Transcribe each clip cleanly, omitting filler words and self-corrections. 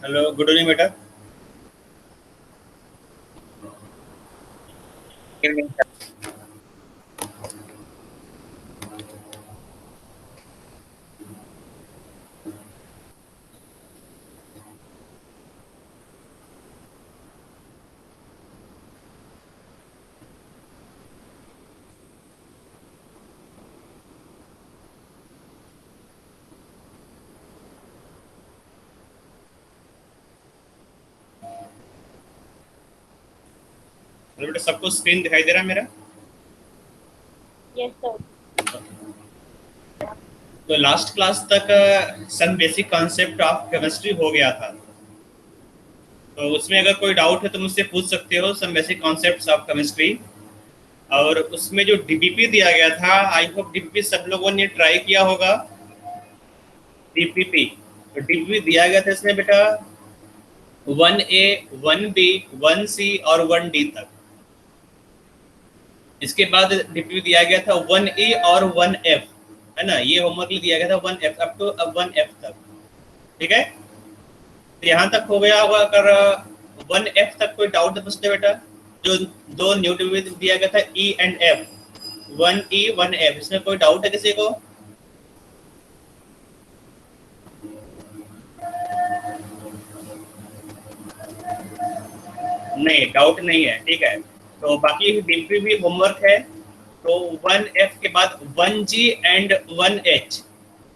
Hello, good evening बेटा। Hello बेटा, सबको स्क्रीन दिखाई दे रहा है मेरा? Yes sir. तो लास्ट क्लास तक some basic concept of chemistry हो गया था। तो उसमें अगर कोई डाउट है तो मुझसे पूछ सकते हो, some basic concepts of chemistry. और उसमें जो डीपीपी दिया गया था, आई होप डीपीपी सब लोगों ने ट्राई किया होगा। डीपीपी, तो डीपीपी दिया गया था इसमें बेटा 1A, 1B, 1C और 1D तक। इसके बाद डीपीपी दिया गया था 1A और 1F, है ना। ये होमवर्क दिया गया था 1F अप टू 1F तक। ठीक है, तो यहाँ तक हो गया होगा। अगर 1F तक कोई डाउट है पूछते बेटा। जो दो न्यू डीपीपी दिया गया था E and F, 1E 1F, इसमें कोई डाउट है किसी को? नहीं, डाउट नहीं है, ठीक है। तो बाकी डीपीपी भी होमवर्क है। तो 1F के बाद 1G and 1H,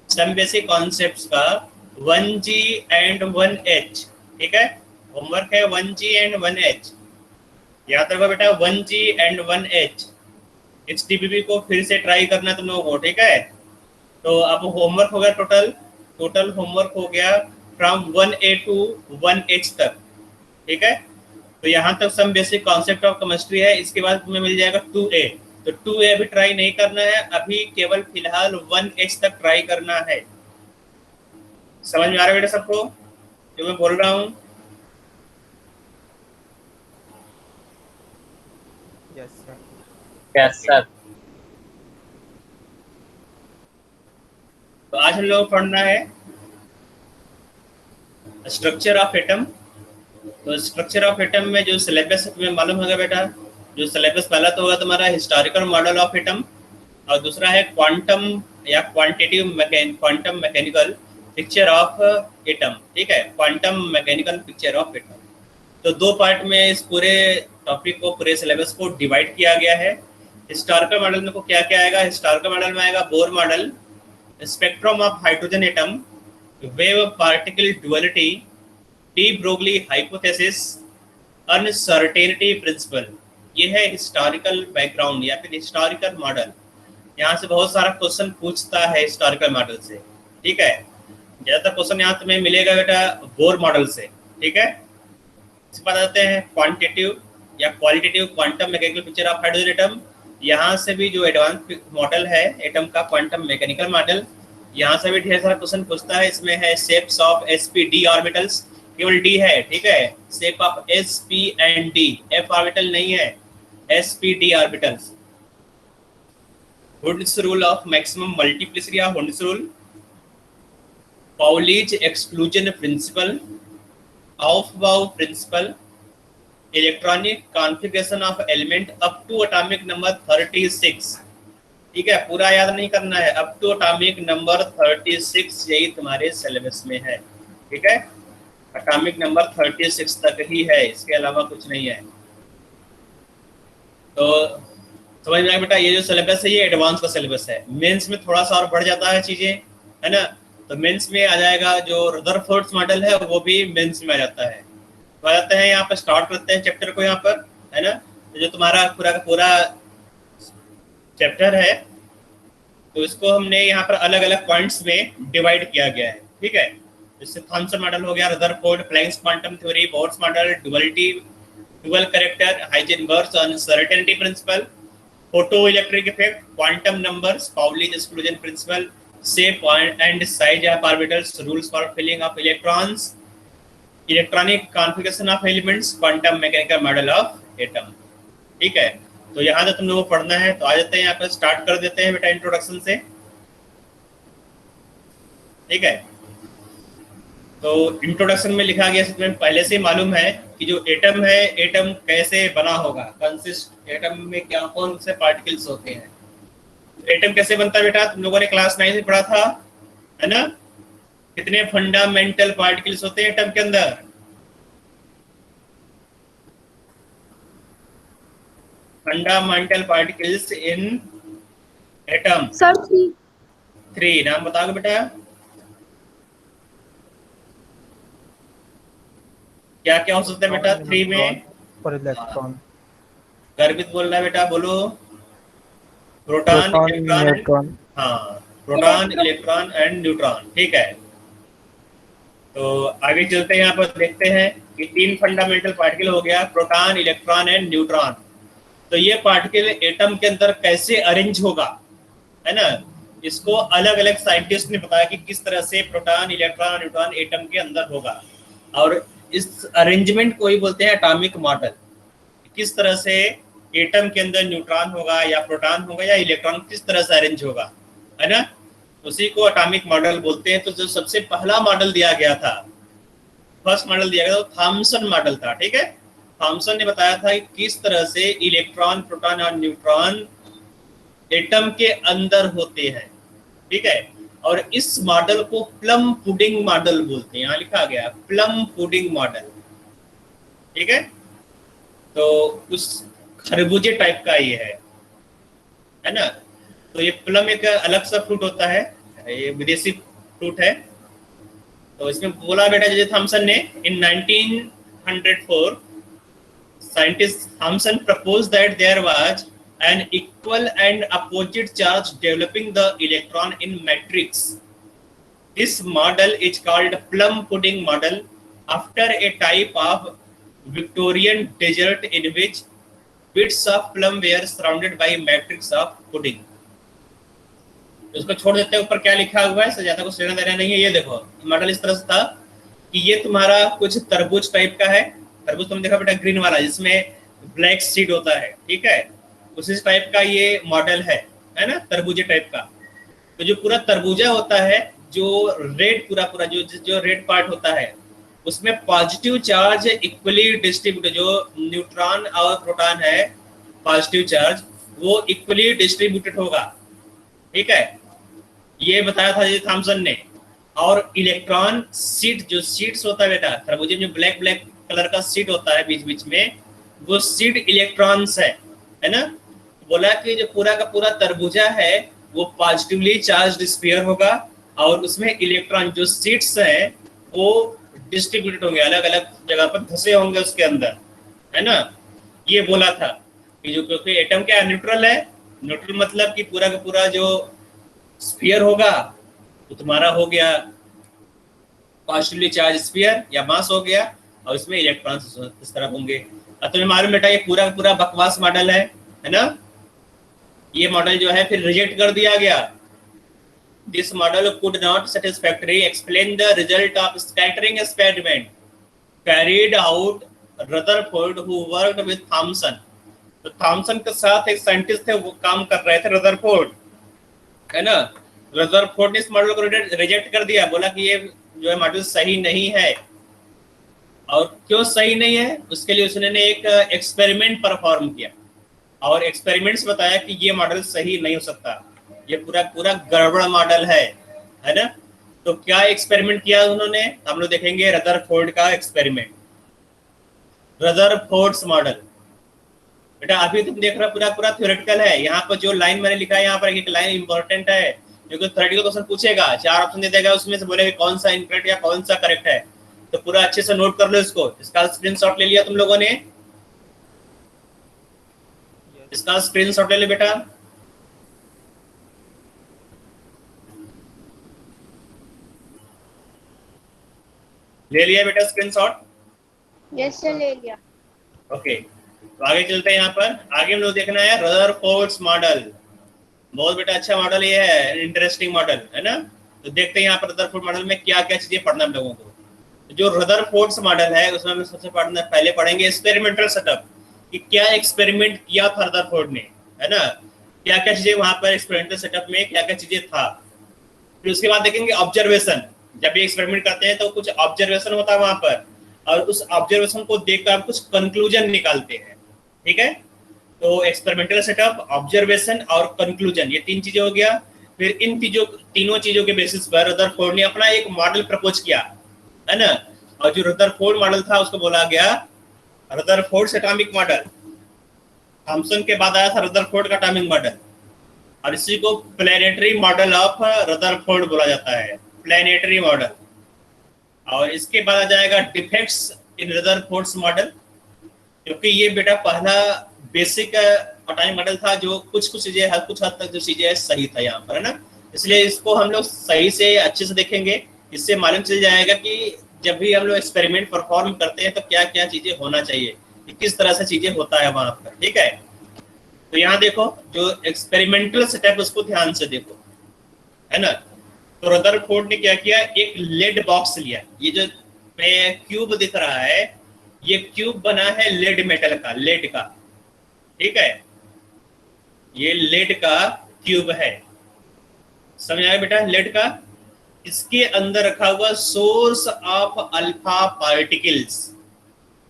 some basic concepts का 1G एंड 1H। ठीक है, होमवर्क है 1G एंड 1H। याद रखो बेटा 1G एंड 1H। इस टीपीपी को फिर से ट्राई करना तुम लोगों को, ठीक है। तो अब होमवर्क हो गया टोटल। टोटल होमवर्क हो गया फ्रॉम 1A टू 1H तक। ठीक है, तो यहाँ तक some basic concept of chemistry है। इसके बाद तुम्हें मिल जाएगा 2A। तो 2A अभी ट्राई नहीं करना है, अभी केवल फिलहाल 1H तक ट्राई करना है। समझ में आ रहा है बेटा सबको जो मैं बोल रहा हूँ? Yes sir. Yes sir. तो आज हम लोग पढ़ना है स्ट्रक्चर ऑफ एटम। तो स्ट्रक्चर ऑफ एटम में जो सिलेबस तुम्हें मालूम होगा बेटा। जो सिलेबस पहला तो होगा तुम्हारा हिस्टोरिकल मॉडल ऑफ एटम, और दूसरा है क्वांटम या quantum mechanical picture of atom. ठीक है, quantum mechanical picture of atom. तो दो पार्ट में इस पूरे टॉपिक को, पूरे सिलेबस को डिवाइड किया गया है। हिस्टोरिकल मॉडल में को क्या क्या आएगा? हिस्टोरिकल मॉडल में आएगा Bohr model, spectrum of hydrogen atom, wave particle duality, de Broglie hypothesis, uncertainty principle. ये है हिस्टोरिकल बैकग्राउंड या फिर हिस्टोरिकल मॉडल। यहाँ से बहुत सारा क्वेश्चन पूछता है हिस्टोरिकल मॉडल से। ठीक है, ज्यादातर क्वेश्चन यहाँ तुम्हें मिलेगा बेटा बोर मॉडल से। ठीक है, इसके बाद आते हैं क्वांटिटेटिव या qualitative quantum mechanical picture of hydrogen atom. यहाँ से भी जो एडवांस मॉडल है एटम का, क्वांटम मैकेनिकल मॉडल, यहाँ से भी ढेर सारा क्वेश्चन पूछता है। इसमें है शेप्स ऑफ sp-d ऑर्बिटल्स, केवल डी है। ठीक है, shape of sp and d, f orbital नहीं है, sp-d orbitals. Hund's rule of maximum multiplicity या Hund's rule, Pauli's exclusion principle, aufbau principle, electronic configuration of element up to atomic number 36। ठीक है, पूरा याद नहीं करना है, अप टू एटॉमिक नंबर 36 यही तुम्हारे सिलेबस में है। ठीक है, एटॉमिक नंबर 36 तक ही है, इसके अलावा कुछ नहीं है। तो समझ में आया बेटा, ये जो सिलेबस है ये एडवांस का सिलेबस है। मेंस में थोड़ा सा और बढ़ जाता है चीजें, है ना। तो मेंस में आ जाएगा जो रदरफोर्ड मॉडल है, वो भी मेंस में आ जाता है। तो आ जाते हैं यहाँ पर, स्टार्ट करते हैं चैप्टर को यहाँ पर, है ना। तो जो तुम्हारा पूरा का पूरा चैप्टर है, तो इसको हमने यहाँ पर अलग अलग पॉइंट्स में डिवाइड किया गया है। ठीक है, जैसे थॉमसन मॉडल हो गया, Rutherford, Planck's quantum theory, Bohr's model, duality, dual character, Heisenberg uncertainty principle, photoelectric effect, quantum numbers, Pauli's exclusion principle, shape and size of orbitals, rules for filling of electrons, electronic configuration of elements, quantum mechanical model of atom. ठीक है, तो यहाँ तक तुम लोगों को पढ़ना है। तो आ जाते हैं यहाँ पर, स्टार्ट कर देते हैं बेटा इंट्रोडक्शन से। ठीक है, तो इंट्रोडक्शन में लिखा गया, तुम्हें पहले से मालूम है कि जो एटम है, एटम कैसे बना होगा, कंसिस्ट, एटम में क्या कौन से पार्टिकल्स होते हैं, एटम कैसे बनता है बेटा, तुम लोगों ने क्लास 9 में पढ़ा था, है ना। कितने फंडामेंटल पार्टिकल्स होते हैं एटम के अंदर? Fundamental particles in atom sir 3, नाम बताओगे बेटा? क्या क्या हो सकता है बेटा 3 में? और इलेक्ट्रॉन। गर्वित बोल रहा है बेटा, बोलो। Proton, electron, neutron. हाँ, प्रोटॉन, इलेक्ट्रॉन एंड न्यूट्रॉन, ठीक है। तो आगे चलते हैं, यहाँ पर देखते हैं कि 3 फंडामेंटल पार्टिकल हो गया, प्रोटॉन, इलेक्ट्रॉन एंड न्यूट्रॉन। तो ये पार्टिकल एटम के अंदर कैसे अरेंज होगा, है ना, इसको अलग अलग साइंटिस्ट ने बताया कि किस तरह से प्रोटॉन, इलेक्ट्रॉन, न्यूट्रॉन एटम के अंदर होगा। और इस अरेंजमेंट को ही बोलते हैं एटॉमिक मॉडल। किस तरह से एटम के अंदर न्यूट्रॉन होगा या प्रोटॉन होगा या इलेक्ट्रॉन किस तरह से अरेंज होगा, है ना, उसी को एटॉमिक मॉडल बोलते हैं। तो जो सबसे पहला मॉडल दिया गया था, फर्स्ट मॉडल दिया गया था, थॉमसन मॉडल था, ठीक है। थॉमसन ने बताया था कि किस तरह से इलेक्ट्रॉन, प्रोटॉन और न्यूट्रॉन एटम के अंदर होते हैं, ठीक है। और इस मॉडल को प्लम पुडिंग मॉडल बोलते हैं, यहाँ लिखा गया प्लम पुडिंग मॉडल, ठीक है। तो उस खरबूजे टाइप का ये है ना। तो ये प्लम एक अलग सा फ्रूट होता है, ये विदेशी फ्रूट है। तो इसमें बोला बेटा जे थॉमसन ने, in 1904 scientist Thomson propose that there was an equal and opposite charge developing the electron in matrix. This model is called plum pudding model after a type of Victorian dessert in which bits of plum were surrounded by matrix of pudding. इसको छोड़ देते हैं, ऊपर क्या लिखा हुआ है, इससे ज्यादा कुछ लेना देना नहीं है। ये देखो मॉडल इस तरह से था कि ये तुम्हारा कुछ तरबूज टाइप का है, तरबूज तुमने देखा बेटा ग्रीन वाला जिसमें ब्लैक सीड होता है, ठीक है, उसी टाइप का ये मॉडल है ना, तरबूजे टाइप का। तो जो पूरा तरबूजा होता है, जो रेड पूरा जो रेड पार्ट होता है, उसमें पॉजिटिव चार्ज इक्वली डिस्ट्रीब्यूट, जो न्यूट्रॉन और प्रोटॉन है पॉजिटिव चार्ज, वो इक्वली डिस्ट्रीब्यूटेड होगा, ठीक है, ये बताया था जी थॉमसन ने। और इलेक्ट्रॉन सीट, जो सीड्स होता है बेटा तरबूजे में, ब्लैक ब्लैक कलर का सीट होता है बीच बीच में, वो सीड इलेक्ट्रॉन्स है ना। बोला कि जो पूरा का पूरा तरबूजा है वो पॉजिटिवली चार्ज्ड स्फीयर होगा और उसमें इलेक्ट्रॉन जो सीड्स हैं वो डिस्ट्रीब्यूटेड होंगे, अलग अलग जगह पर धसे होंगे उसके अंदर, है ना। ये बोला था कि जो, क्योंकि एटम क्या न्यूट्रल है, न्यूट्रल मतलब कि पूरा का पूरा जो स्फीयर होगा तो तुम्हारा हो गया पॉजिटिवली चार्ज स्फीयर या मास हो गया, और इसमें इलेक्ट्रॉन्स इस तरह होंगे। अब तुम्हें मालूम बेटा ये पूरा का पूरा बकवास मॉडल है ना। ये मॉडल जो है फिर रिजेक्ट कर दिया गया। This model could not satisfactorily explain the result of scattering experiment carried out Rutherford who worked with Thomson. तो थॉमसन के साथ एक साइंटिस्ट थे, वो काम कर रहे थे, रदरफोर्ड, है ना। रदरफोर्ड ने इस मॉडल को रिजेक्ट कर दिया, बोला कि ये जो है मॉडल सही नहीं है। और क्यों सही नहीं है, उसके लिए उसने एक एक्सपेरिमेंट परफॉर्म किया और एक्सपेरिमेंट्स बताया कि ये मॉडल सही नहीं हो सकता, ये पूरा गड़बड़ मॉडल है ना। तो क्या एक्सपेरिमेंट किया उन्होंने, हम लोग देखेंगे रदरफोर्ड का एक्सपेरिमेंट, रदरफोर्ड्स मॉडल। बेटा अभी तुम देख रहे हो पूरा थ्योरेटिकल है। यहाँ पर जो लाइन मैंने लिखा है, यहाँ पर एक लाइन इंपॉर्टेंट है, क्योंकि थ्योरेटिकल क्वेश्चन पूछेगा, 4 ऑप्शन दे देगा, उसमें से बोलेगा कौन सा इनकरेक्ट या कौन सा करेक्ट है। तो पूरा अच्छे से नोट कर लो इसको। इसका स्क्रीनशॉट ले लिया तुम लोगों ने? इसका स्क्रीनशॉट ले लो बेटा। ले लिया बेटा स्क्रीनशॉट? यस सर, ले लिया। ओके, तो आगे चलते हैं। यहाँ पर आगे हम लोग देखना है रदरफोर्ड्स मॉडल। बहुत बेटा अच्छा मॉडल ये है, इंटरेस्टिंग मॉडल है ना। तो देखते हैं यहाँ पर रदरफोर्ड मॉडल में क्या क्या चीजें पढ़ना हम लोगों को। जो रदरफोर्ड्स मॉडल है उसमें हम सबसे पहले पढ़ेंगे एक्सपेरिमेंटल सेटअप, कि क्या एक्सपेरिमेंट किया था रदरफोर्ड ने, है ना, क्या क्या चीजें वहां पर एक्सपेरिमेंटल सेटअप में क्या क्या चीजें था। फिर उसके बाद देखेंगे ऑब्जर्वेशन, जब भी एक्सपेरिमेंट करते हैं तो कुछ ऑब्जर्वेशन होता है वहां पर, और उस ऑब्जर्वेशन को देखकर हम कुछ कंक्लूजन निकालते हैं। ठीक है, तो एक्सपेरिमेंटल सेटअप, ऑब्जर्वेशन और कंक्लूजन, ये 3 चीजें हो गया। फिर इन तीनों चीजों के बेसिस पर रदरफोर्ड ने अपना एक मॉडल प्रपोज किया, है ना। और जो रदरफोर्ड मॉडल था उसको बोला गया रदरफोर्ड एटॉमिक मॉडल। थॉमसन के बाद आया था रदरफोर्ड का एटॉमिक मॉडल, और इसी को प्लैनेटरी मॉडल ऑफ रदरफोर्ड बोला जाता है, प्लैनेटरी मॉडल। और इसके बाद आ जाएगा डिफेक्ट्स इन रदरफोर्ड्स मॉडल, क्योंकि ये बेटा पहला बेसिक एटॉमिक मॉडल था जो कुछ चीजें कुछ हद तक जो चीजें सही था यहाँ पर, है ना। इसलिए इसको हम लोग सही से अच्छे से देखेंगे, इससे मालूम चल जाएगा कि जब भी हम लोग एक्सपेरिमेंट परफॉर्म करते हैं तो क्या क्या चीजें होना चाहिए, किस तरह से चीजें होता है वहां पर। ठीक है, तो यहाँ देखो जो एक्सपेरिमेंटल सेटअप उसको ध्यान से देखो, है ना। तो रदरफोर्ड ने क्या किया, एक लेड बॉक्स लिया। ये जो क्यूब दिख रहा है, ये क्यूब बना है लेड मेटल का, लेड का। ठीक है, ये लेड का क्यूब है, समझ आया बेटा, लेड का। इसके अंदर रखा हुआ सोर्स ऑफ अल्फा पार्टिकल्स।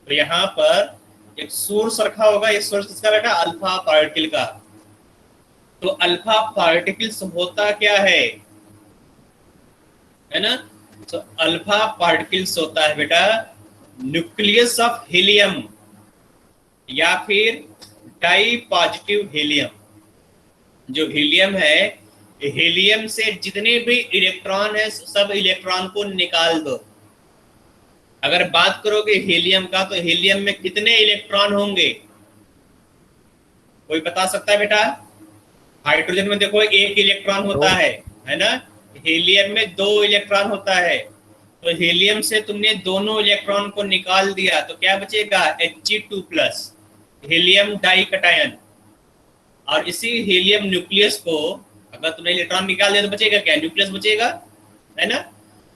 तो यहाँ पर एक सोर्स रखा होगा, ये सोर्स किसका बेटा, अल्फा पार्टिकल का। तो अल्फा पार्टिकल्स होता क्या है ना। तो अल्फा पार्टिकल्स होता है बेटा न्यूक्लियस ऑफ हीलियम या फिर डाई पॉजिटिव हीलियम। जो हीलियम है, हीलियम से जितने भी इलेक्ट्रॉन है सब इलेक्ट्रॉन को निकाल दो। अगर बात करोगे हीलियम का, तो हीलियम में कितने इलेक्ट्रॉन होंगे, कोई बता सकता है बेटा। हाइड्रोजन में देखो 1 इलेक्ट्रॉन होता है ना। हीलियम में 2 इलेक्ट्रॉन होता है। तो हीलियम से तुमने दोनों इलेक्ट्रॉन को निकाल दिया तो क्या बचेगा, He2+, हीलियम डाइकटायन। और इसी हीलियम न्यूक्लियस को अगर तुमने इलेक्ट्रॉन निकाल दिया तो बचेगा क्या, न्यूक्लियस बचेगा, है ना।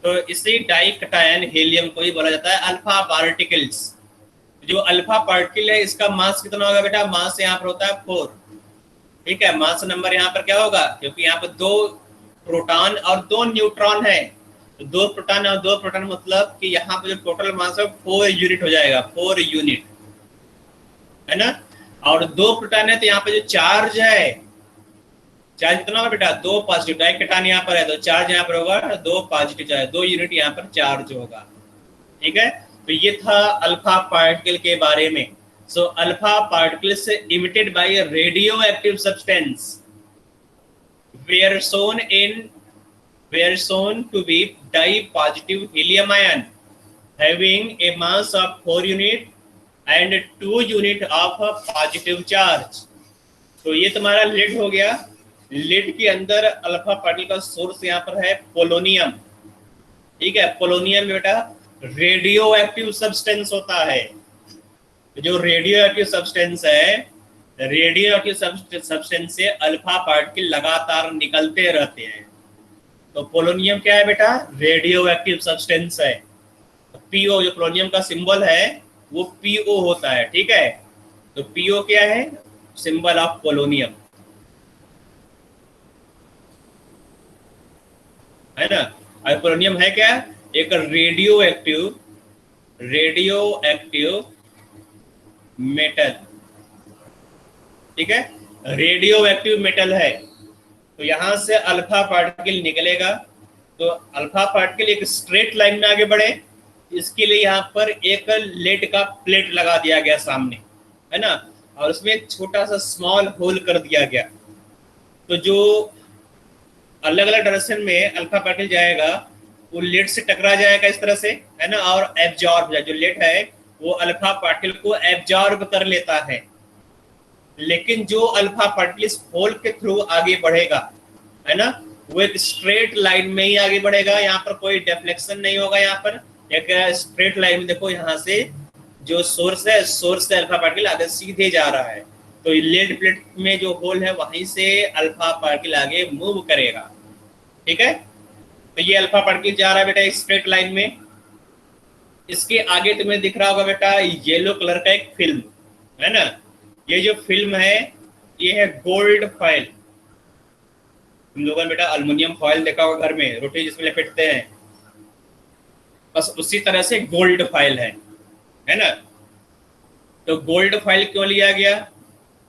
तो इसी डाइकटायन हीलियम को ही बोला जाता है अल्फा पार्टिकल्स। जो अल्फा पार्टिकल है इसका मास कितना होगा बेटा, मास यहाँ पर होता है 4। ठीक है, मास नंबर यहाँ पर क्या होगा, क्योंकि यहाँ पर 2 प्रोटॉन और 2 न्यूट्रॉन है। तो 2 प्रोटॉन और 2 प्रोटॉन मतलब कि यहाँ पर जो टोटल मास है 4 यूनिट हो जाएगा, 4 यूनिट, है ना। और 2 प्रोटॉन है तो यहाँ पे जो चार्ज है, चार्ज कितना होगा बेटा, 2 पॉजिटिव। डाइकटायन यहाँ पर है तो चार्ज यहाँ पर होगा 2 पॉजिटिव चार्ज, 2 यूनिट यहाँ पर चार्ज होगा। ठीक है, तो ये था अल्फा पार्टिकल के बारे में। So alpha particles emitted by radioactive substance were shown to be di-positive helium ion having a mass of 4 unit and 2 unit of positive charge। तो ये तुम्हारा लेड हो गया। लेड के अंदर अल्फा पार्टिकल का सोर्स यहाँ पर है पोलोनियम। ठीक है, पोलोनियम बेटा रेडियो एक्टिव सब्सटेंस होता है। जो रेडियो एक्टिव सब्सटेंस है, रेडियो एक्टिव सब्सटेंस से अल्फा पार्टिकल लगातार निकलते रहते हैं। तो पोलोनियम क्या है बेटा, रेडियो एक्टिव सब्सटेंस है। पीओ जो पोलोनियम का सिंबल है वो पीओ होता है। ठीक है, तो पीओ क्या है, सिंबल ऑफ पोलोनियम, है ना। और पोलोनियम है क्या, एक रेडियो एक्टिव मेटल। ठीक है, रेडियो एक्टिव मेटल है। तो यहां से अल्फा पार्टिकल निकलेगा। तो अल्फा पार्टिकल एक स्ट्रेट लाइन में आगे बढ़े, इसके लिए यहाँ पर एक लेड का प्लेट लगा दिया गया सामने, है ना, और उसमें एक छोटा सा स्मॉल होल कर दिया गया। तो जो अलग अलग डायरेक्शन में अल्फा पार्टिकल जाएगा वो लेड से टकरा जाएगा इस तरह से, है ना, और एब्जॉर्ब, जो लेड है वो अल्फा पार्टिकल को एब्जॉर्ब कर लेता है। लेकिन जो अल्फा पार्टिकल इस होल के थ्रू आगे बढ़ेगा, है ना, वो एक स्ट्रेट लाइन में ही आगे बढ़ेगा। यहाँ पर कोई डिफ्लेक्शन नहीं होगा। यहाँ पर एक स्ट्रेट लाइन में देखो, यहाँ से जो सोर्स है, सोर्स से अल्फा पार्टिकल आगे सीधे जा रहा है। तो लेड प्लेट में जो होल है वहीं से अल्फा पार्टिकल आगे मूव करेगा। ठीक है, तो ये अल्फा पार्टिकल जा रहा है बेटा एक स्ट्रेट लाइन में। इसके आगे तुम्हें दिख रहा होगा बेटा येलो कलर का एक फिल्म, है ना। ये जो फिल्म है ये है गोल्ड फॉइल। तुम लोगों ने बेटा अल्युमिनियम फॉइल देखा होगा घर में, रोटी जिसमें लपेटते हैं, बस उसी तरह से गोल्ड फाइल है ना। तो गोल्ड फाइल क्यों लिया गया?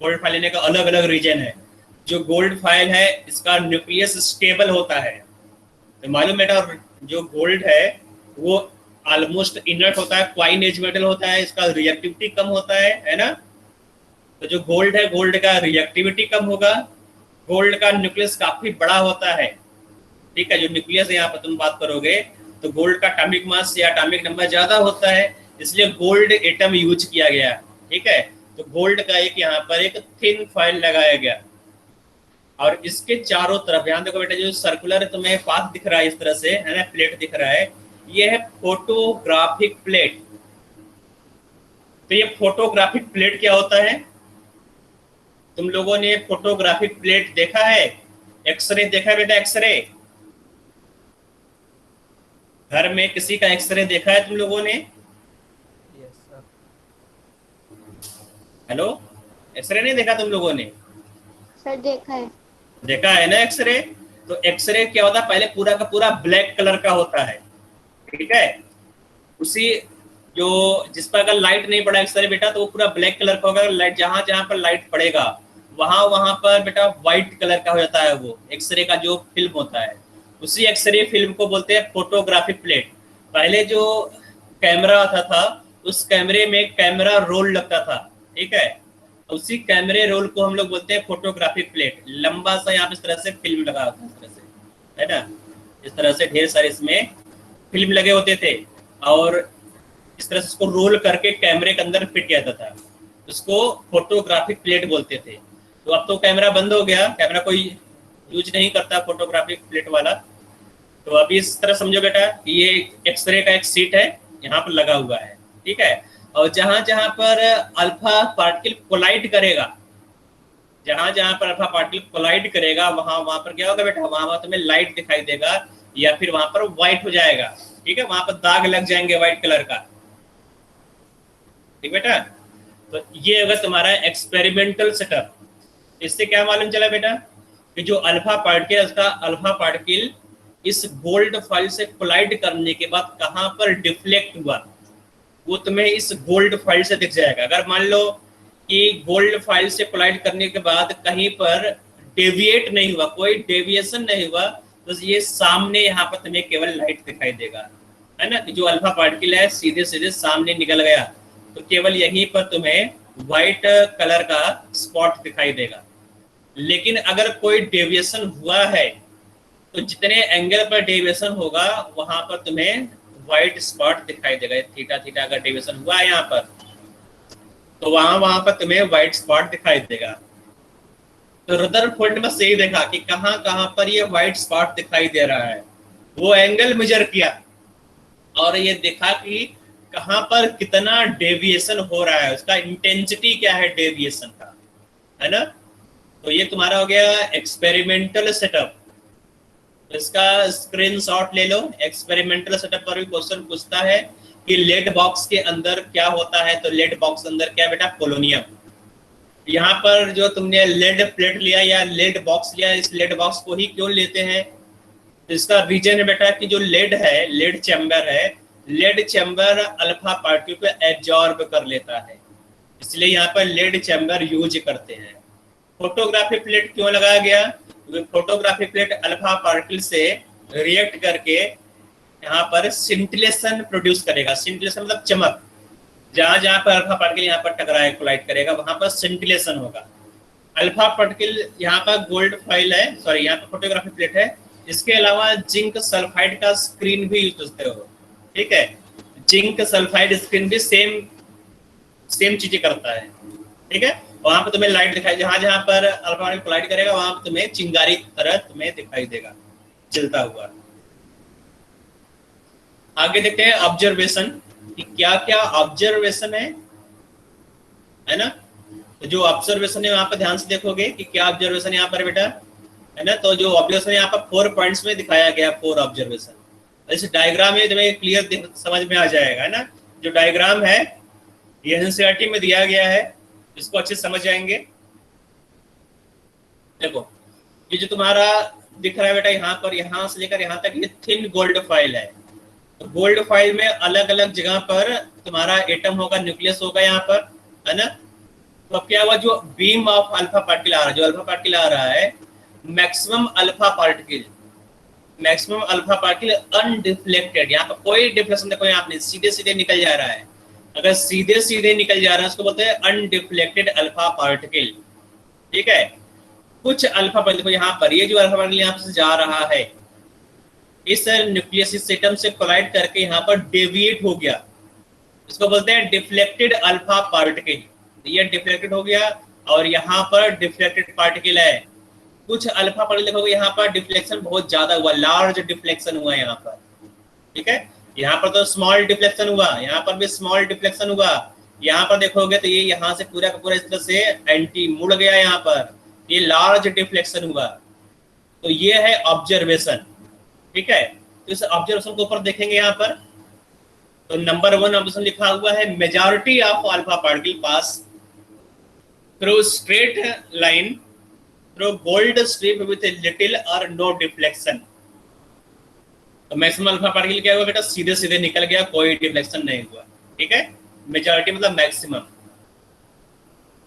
गोल्ड फाइल लेने का अलग अलग रीजन है। जो गोल्ड फाइल है इसका न्यूक्लियस स्टेबल होता है, तो मालूम बेटा, जो गोल्ड है वो ऑलमोस्ट इनर्ट होता है, क्वाइन एज मेटल होता है, इसका रिएक्टिविटी कम होता है ना। तो जो गोल्ड है, गोल्ड का रिएक्टिविटी कम होगा, गोल्ड का न्यूक्लियस काफी बड़ा होता है। ठीक है, जो न्यूक्लियस यहाँ पर तुम बात करोगे तो गोल्ड का एटॉमिक मास या एटॉमिक नंबर ज्यादा होता है, इसलिए गोल्ड एटम यूज किया गया। ठीक है, तो गोल्ड का एक यहाँ पर एक थिन फाइल लगाया गया, और इसके चारों तरफ ध्यान देखो बेटा, जो सर्कुलर तुम्हें पाथ दिख रहा है इस तरह से, है ना, प्लेट दिख रहा है, ये है फोटोग्राफिक प्लेट। तो ये फोटोग्राफिक प्लेट क्या होता है? तुम लोगों ने फोटोग्राफिक प्लेट देखा है? एक्सरे देखा है बेटा? एक्सरे घर में किसी का एक्सरे देखा है तुम लोगों ने? हेलो, एक्सरे नहीं देखा तुम लोगों ने? सर देखा है। देखा है ना एक्सरे? तो एक्सरे क्या होता है, पहले पूरा का पूरा ब्लैक कलर का होता है। ठीक है, उसी जो जिस पर अगर लाइट नहीं पड़ा एक्सरे बेटा तो वो पूरा ब्लैक कलर का होगा। लाइट जहां जहां पर लाइट पड़ेगा वहां वहां पर बेटा व्हाइट कलर का हो जाता है वो एक्सरे का जो फिल्म होता है। उसी एक्सरे फिल्म को बोलते हैं फोटोग्राफिक प्लेट। पहले जो कैमरा आता था उस कैमरे में कैमरा रोल लगता था। ठीक है, उसी कैमरे रोल को हम लोग बोलते हैं फोटोग्राफिक प्लेट। लंबा सा यहाँ इस तरह से फिल्म लगा होता है, इस तरह से, है ना, इस तरह से ढेर सारे इसमें फिल्म लगे होते थे, और इस तरह से उसको रोल करके कैमरे के अंदर फिट किया जाता था, उसको फोटोग्राफिक प्लेट बोलते थे। तो अब तो कैमरा बंद हो गया, कैमरा कोई यूज नहीं करता फोटोग्राफिक प्लेट वाला। तो अभी इस तरह समझो बेटा कि ये एक्सरे का एक सीट है, यहाँ पर लगा हुआ है। ठीक है, और जहां जहां पर अल्फा पार्टिकल कोलाइड करेगा, जहां जहां पर अल्फा पार्टिकल कोलाइड करेगा वहां वहां पर क्या होगा बेटा, वहां वहां तुम्हें लाइट दिखाई देगा, या फिर वहां पर व्हाइट हो जाएगा। ठीक है, वहां पर दाग लग जाएंगे व्हाइट कलर का। ठीक बेटा, तो ये अगर तुम्हारा एक्सपेरिमेंटल सेटअप, इससे क्या मालूम चला बेटा कि जो अल्फा पार्टिकल, उसका अल्फा पार्टिकल इस गोल्ड फाइल से कोलाइड करने के बाद कहां पर डिफ्लेक्ट हुआ वो तुम्हें इस गोल्ड फाइल से दिख जाएगा। अगर मान लो कि गोल्ड फाइल से कोलाइड करने के बाद कहीं पर डेविएट नहीं हुआ, कोई डेविएशन नहीं हुआ, तो ये सामने यहाँ पर तुम्हें केवल लाइट दिखाई देगा, है ना। जो अल्फा पार्टिकल है सीधे सीधे सामने निकल गया, तो केवल यहीं पर तुम्हें व्हाइट कलर का स्पॉट दिखाई देगा। लेकिन अगर कोई डेविएशन हुआ है तो जितने एंगल पर डेविएशन होगा वहां पर तुम्हें व्हाइट स्पॉट दिखाई देगा। थीटा थीटा अगर डेविएशन हुआ है यहाँ पर तो वहां वहां पर तुम्हें व्हाइट स्पॉट दिखाई देगा। तो रदरफोर्ड ने बस यही देखा कि कहां कहां पर ये व्हाइट स्पॉट दिखाई दे रहा है, वो एंगल मेजर किया और ये देखा कि कहां पर कितना डेविएशन हो रहा है, उसका इंटेंसिटी क्या है डेविएशन का, है ना। तो ये तुम्हारा हो गया एक्सपेरिमेंटल सेटअप। इसका स्क्रीनशॉट ले लो। एक्सपेरिमेंटल सेटअप पर भी क्वेश्चन पूछता है कि लेड बॉक्स के अंदर क्या होता है, तो लेड बॉक्स के अंदर क्या बेटा, पोलोनियम। यहाँ पर जो तुमने लेड प्लेट लिया या लेड बॉक्स लिया, इस लेड बॉक्स को ही क्यों लेते हैं, इसका रीजन है बेटा कि जो लेड है, लेड चैम्बर है, लेड चैम्बर अल्फा पार्टिकल को एब्जॉर्ब कर लेता है, इसलिए यहाँ पर लेड चैम्बर यूज करते हैं। फोटोग्राफी प्लेट क्यों लगाया गया, क्योंकि फोटोग्राफी प्लेट अल्फा पार्टिकल से रिएक्ट करके यहाँ पर सिंटिलेशन प्रोड्यूस करेगा। सिंटिलेशन मतलब चमक, जहां जहां पर अल्फा पार्टिकल यहाँ पर टकराए कोलाइड करेगा वहां पर सिंटिलेशन होगा। अल्फा पार्टिकल यहाँ पर गोल्ड फाइल है, सॉरी यहाँ पर फोटोग्राफी प्लेट है, इसके अलावा जिंक सल्फाइड का स्क्रीन भी यूज करते हो। ठीक है, जिंक सल्फाइड स्क्रीन भी सेम चीजें करता है। ठीक है, वहां पर तुम्हें लाइट दिखाई, जहां जहां पर अल्फा पार्टिकल कोलाइड करेगा वहां पर तुम्हें चिंगारी की तरह तुम्हें दिखाई देगा जलता हुआ। आगे देखते हैं ऑब्जर्वेशन कि क्या क्या ऑब्जर्वेशन है ना। तो जो ऑब्जर्वेशन है वहां पर ध्यान से देखोगे कि क्या ऑब्जर्वेशन यहाँ पर बेटा, है ना। तो जो ऑब्जर्वेशन यहाँ पर 4 पॉइंट्स में दिखाया गया, 4 ऑब्जर्वेशन। इस डायग्राम में तुम्हें क्लियर समझ में आ जाएगा, है ना। जो डायग्राम है ये एनसीईआरटी में दिया गया है, इसको अच्छे से समझ जाएंगे। देखो ये जो तुम्हारा दिख रहा है बेटा यहाँ पर, यहाँ से लेकर यहाँ तक ये थिन गोल्ड फाइल है, गोल्ड फॉइल में अलग अलग जगह पर तुम्हारा एटम होगा, न्यूक्लियस होगा यहाँ पर, है ना। तो अब क्या हुआ, जो बीम ऑफ अल्फा पार्टिकल आ रहा है, जो अल्फा पार्टिकल आ रहा है, maximum alpha particle, maximum alpha particle undeflected, यहाँ पर कोई डिफ्लेक्शन देखो यहाँ पे सीधे सीधे निकल जा रहा है। अगर सीधे सीधे निकल जा रहा है उसको बोलते हैं अनडिफ्लेक्टेड अल्फा पार्टिकल, ठीक है। कुछ अल्फा पार्टिकल देखो यहाँ पर, ये जो अल्फा पार्टिकल यहाँ से जा रहा है, इस न्यूक्लियस इस एटम से कोलाइड करके यहाँ पर डेविएट हो गया, इसको बोलते हैं डिफ्लेक्टेड अल्फा पार्टिकल। ये डिफ्लेक्टेड हो गया और यहाँ पर डिफ्लेक्टेड पार्टिकल है। कुछ अल्फा पार्टिकल देखोगे यहाँ पर डिफ्लेक्शन बहुत ज्यादा हुआ, लार्ज डिफ्लेक्शन हुआ यहाँ पर, ठीक है। यहाँ पर तो स्मॉल डिफ्लेक्शन हुआ, यहाँ पर भी स्मॉल डिफ्लेक्शन हुआ। यहाँ पर देखोगे तो ये यहाँ से पूरा का पूरा इस तरह से एंटी मुड़ गया, यहाँ पर ये लार्ज डिफ्लेक्शन हुआ। तो ये है ऑब्जर्वेशन, ठीक है। तो इस ऑब्जर्वेशन को ऊपर देखेंगे यहाँ पर, तो नंबर 1 ऑब्जर्वेशन लिखा हुआ है, majority of alpha particle pass through straight line through gold strip with little और नो डिफ्लेक्शन। तो मैक्सिमम अल्फा पार्टिकल क्या हुआ बेटा, सीधे सीधे निकल गया, कोई डिफ्लेक्शन नहीं हुआ, ठीक है। मेजॉरिटी मतलब मैक्सिमम।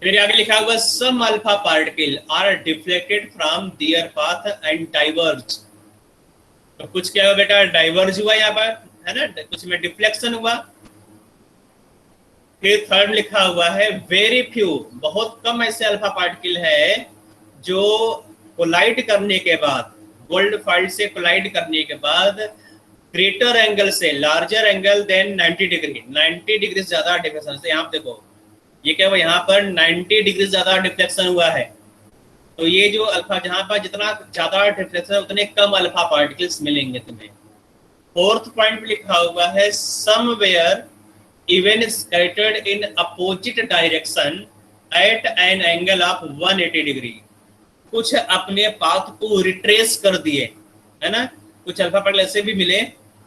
फिर आगे लिखा हुआ, some alpha particle are deflected from their path and diverge. तो कुछ क्या हुआ बेटा, डाइवर्ज हुआ यहाँ पर, है ना, कुछ में डिफ्लेक्शन हुआ। फिर थर्ड लिखा हुआ है, वेरी फ्यू, बहुत कम ऐसे अल्फा पार्टिकल है जो कोलाइड करने के बाद, गोल्ड फॉइल से कोलाइड करने के बाद ग्रेटर एंगल से, larger angle than 90 degree, 90 degree ज्यादा डिफ्लेक्शन से, यहाँ देखो ये क्या हुआ, यहाँ पर 90 डिग्री ज्यादा डिफ्लेक्शन हुआ है। तो ये जो अल्फा, जहां पर जितना ज्यादा डिफ्लेक्शन है उतने कम अल्फा पार्टिकल्स मिलेंगे तुम्हें। फोर्थ पॉइंट लिखा हुआ है, somewhere even scattered in opposite direction at an angle of 180 degree. कुछ अपने पाथ को रिट्रेस कर दिए, है ना, कुछ अल्फा पार्टिकल ऐसे भी मिले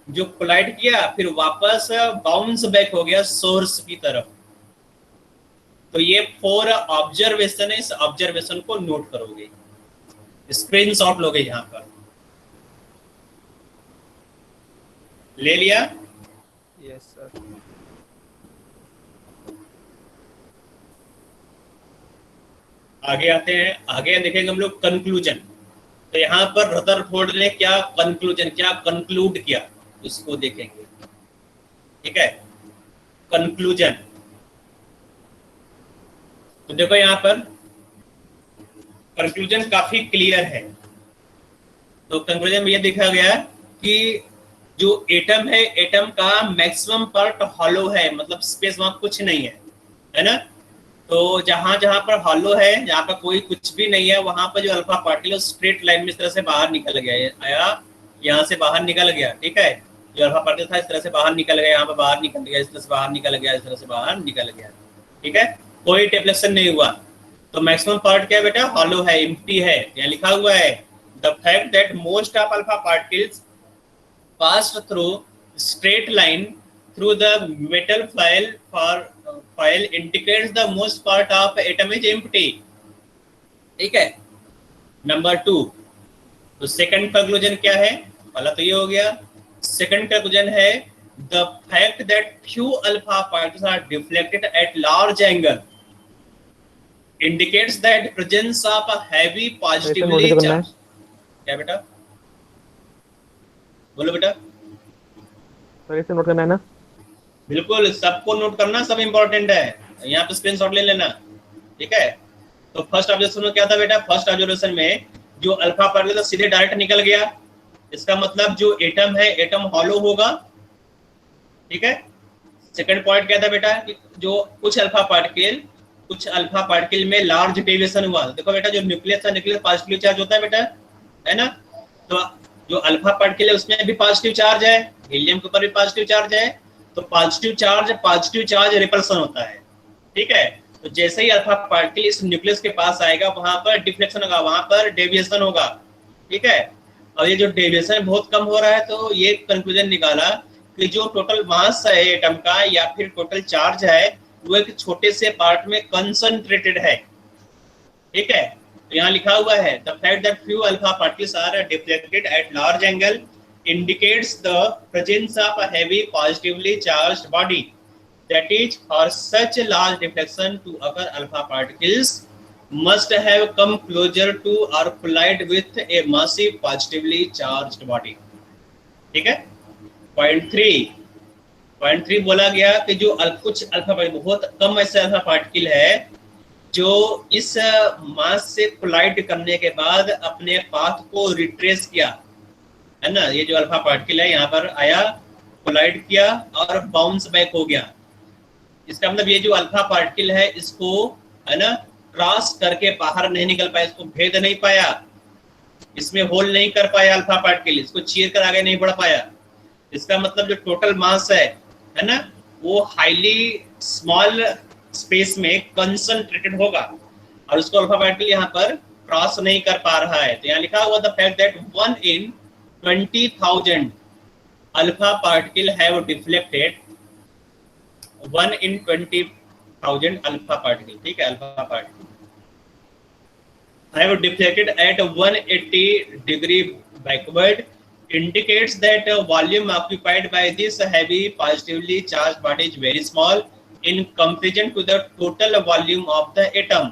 जो कोलाइड किया फिर वापस बाउंस बैक हो गया सोर्स की तरफ। तो ये 4 ऑब्जर्वेशन है, इस ऑब्जर्वेशन को नोट करोगे, स्क्रीनशॉट लोगे, यहां पर ले लिया। Yes sir. आगे आते हैं, आगे देखेंगे हम लोग कंक्लूजन। तो यहाँ पर रदरफोर्ड ने क्या कंक्लूजन, क्या कंक्लूड किया, उसको देखेंगे, ठीक है। कंक्लूजन तो देखो यहाँ पर कंक्लूजन काफी क्लियर है। तो कंक्लूजन में ये देखा गया कि जो एटम है, एटम का मैक्सिमम पार्ट हॉलो है, मतलब स्पेस वहां कुछ नहीं है ना। तो जहां जहां पर हॉलो है, जहां पर कोई कुछ भी नहीं है, वहां पर जो अल्फा पार्टिकल स्ट्रेट लाइन में इस तरह से बाहर निकल गया, आया यहाँ से बाहर निकल गया, ठीक है। जो अल्फा पार्टिकल था इस तरह से बाहर निकल गया, यहाँ पर बाहर निकल गया, इस तरह से बाहर निकल गया, इस तरह से बाहर निकल गया, ठीक है, कोई डिफ्लेक्शन नहीं हुआ। तो मैक्सिमम पार्ट क्या है बेटा, हॉलो है, एम्प्टी है। यहाँ लिखा हुआ है, the fact that most of alpha particles passed through straight line through the metal foil indicates the most part of atom is empty, ठीक है। नंबर 2, तो सेकंड कंक्लूजन क्या है, पहला तो ये हो गया। सेकंड कंक्लूजन है, the fact that few alpha particles are deflected at large angle indicates that presence of a heavy positively charged, क्या बेटा, बोलो बेटा। सर इसे नोट करना है ना, बिल्कुल सबको नोट करना, सब इंपॉर्टेंट है, यहाँ पे स्क्रीनशॉट ले लेना, ठीक है। तो फर्स्ट ऑब्जर्वेशन में क्या था बेटा, फर्स्ट ऑब्जर्वेशन में जो अल्फा पार्टिकल सीधे डायरेक्ट निकल गया, इसका मतलब जो एटम है, एटम हॉलो होगा, ठीक है। सेकंड पॉइंट क्या था बेटा, कि जो कुछ अल्फा पार्टिकल में लार्ज डेविएशन हुआ। देखो बेटा, जो न्यूक्लियस था, न्यूक्लियस पॉजिटिव चार्ज होता है बेटा, है ना। तो जो अल्फा पार्टिकल है उसमें भी पॉजिटिव चार्ज है, हीलियम के ऊपर भी पॉजिटिव चार्ज है। तो पॉजिटिव चार्ज रिपल्सन होता है, ठीक है। तो जैसे ही अल्फा पार्टिकल इस न्यूक्लियस के पास आएगा, वहां पर डिफ्लेक्शन होगा, वहां पर डेविएशन होगा, ठीक है। और ये जो डेविएशन बहुत कम हो रहा है, तो ये कंक्लूजन निकाला कि जो टोटल मास है एटम का या फिर टोटल चार्ज है, वो एक छोटे से पार्ट में कंसंट्रेटेड है, ठीक है। तो यहाँ लिखा हुआ है, the fact that few alpha particles are deflected at large angle indicates the presence of a heavy positively charged body. That is, for such a large deflection to occur, alpha particles must have come closer to or collide with a massive positively charged body. ठीक है. Point three बोला गया कि जो कुछ alpha बहुत कम ऐसे alpha particle है जो इस मास से कोलाइड करने के बाद अपने पाथ को रिट्रेस किया, है ना. ये जो अल्फा पार्टिकल है यहाँ पर आया, कोलाइड किया और बाउंस बैक हो गया. इसका मतलब ये जो अल्फा पार्टिकल है इसको, है ना, क्रॉस करके बाहर नहीं निकल पाया, इसको भेद नहीं पाया, इसमें होल नहीं कर पाया अल्फा पार्टिकल, इसको चीर कर आगे नहीं बढ़ पाया. इसका मतलब जो टोटल मास है ना, वो हाईली स्मॉल स्पेस में कंसंट्रेटेड होगा और उसको अल्फा पार्टिकल यहाँ पर क्रॉस नहीं कर पा रहा है. तो यहाँ लिखा हुआ the fact that 1 in 20,000 alpha particle have deflected, 1 in 20,000 alpha particle, ठीक है, alpha particle have deflected at 180 degree backward indicates that volume occupied by this heavy positively charged body is very small in comparison to the total volume of the atom.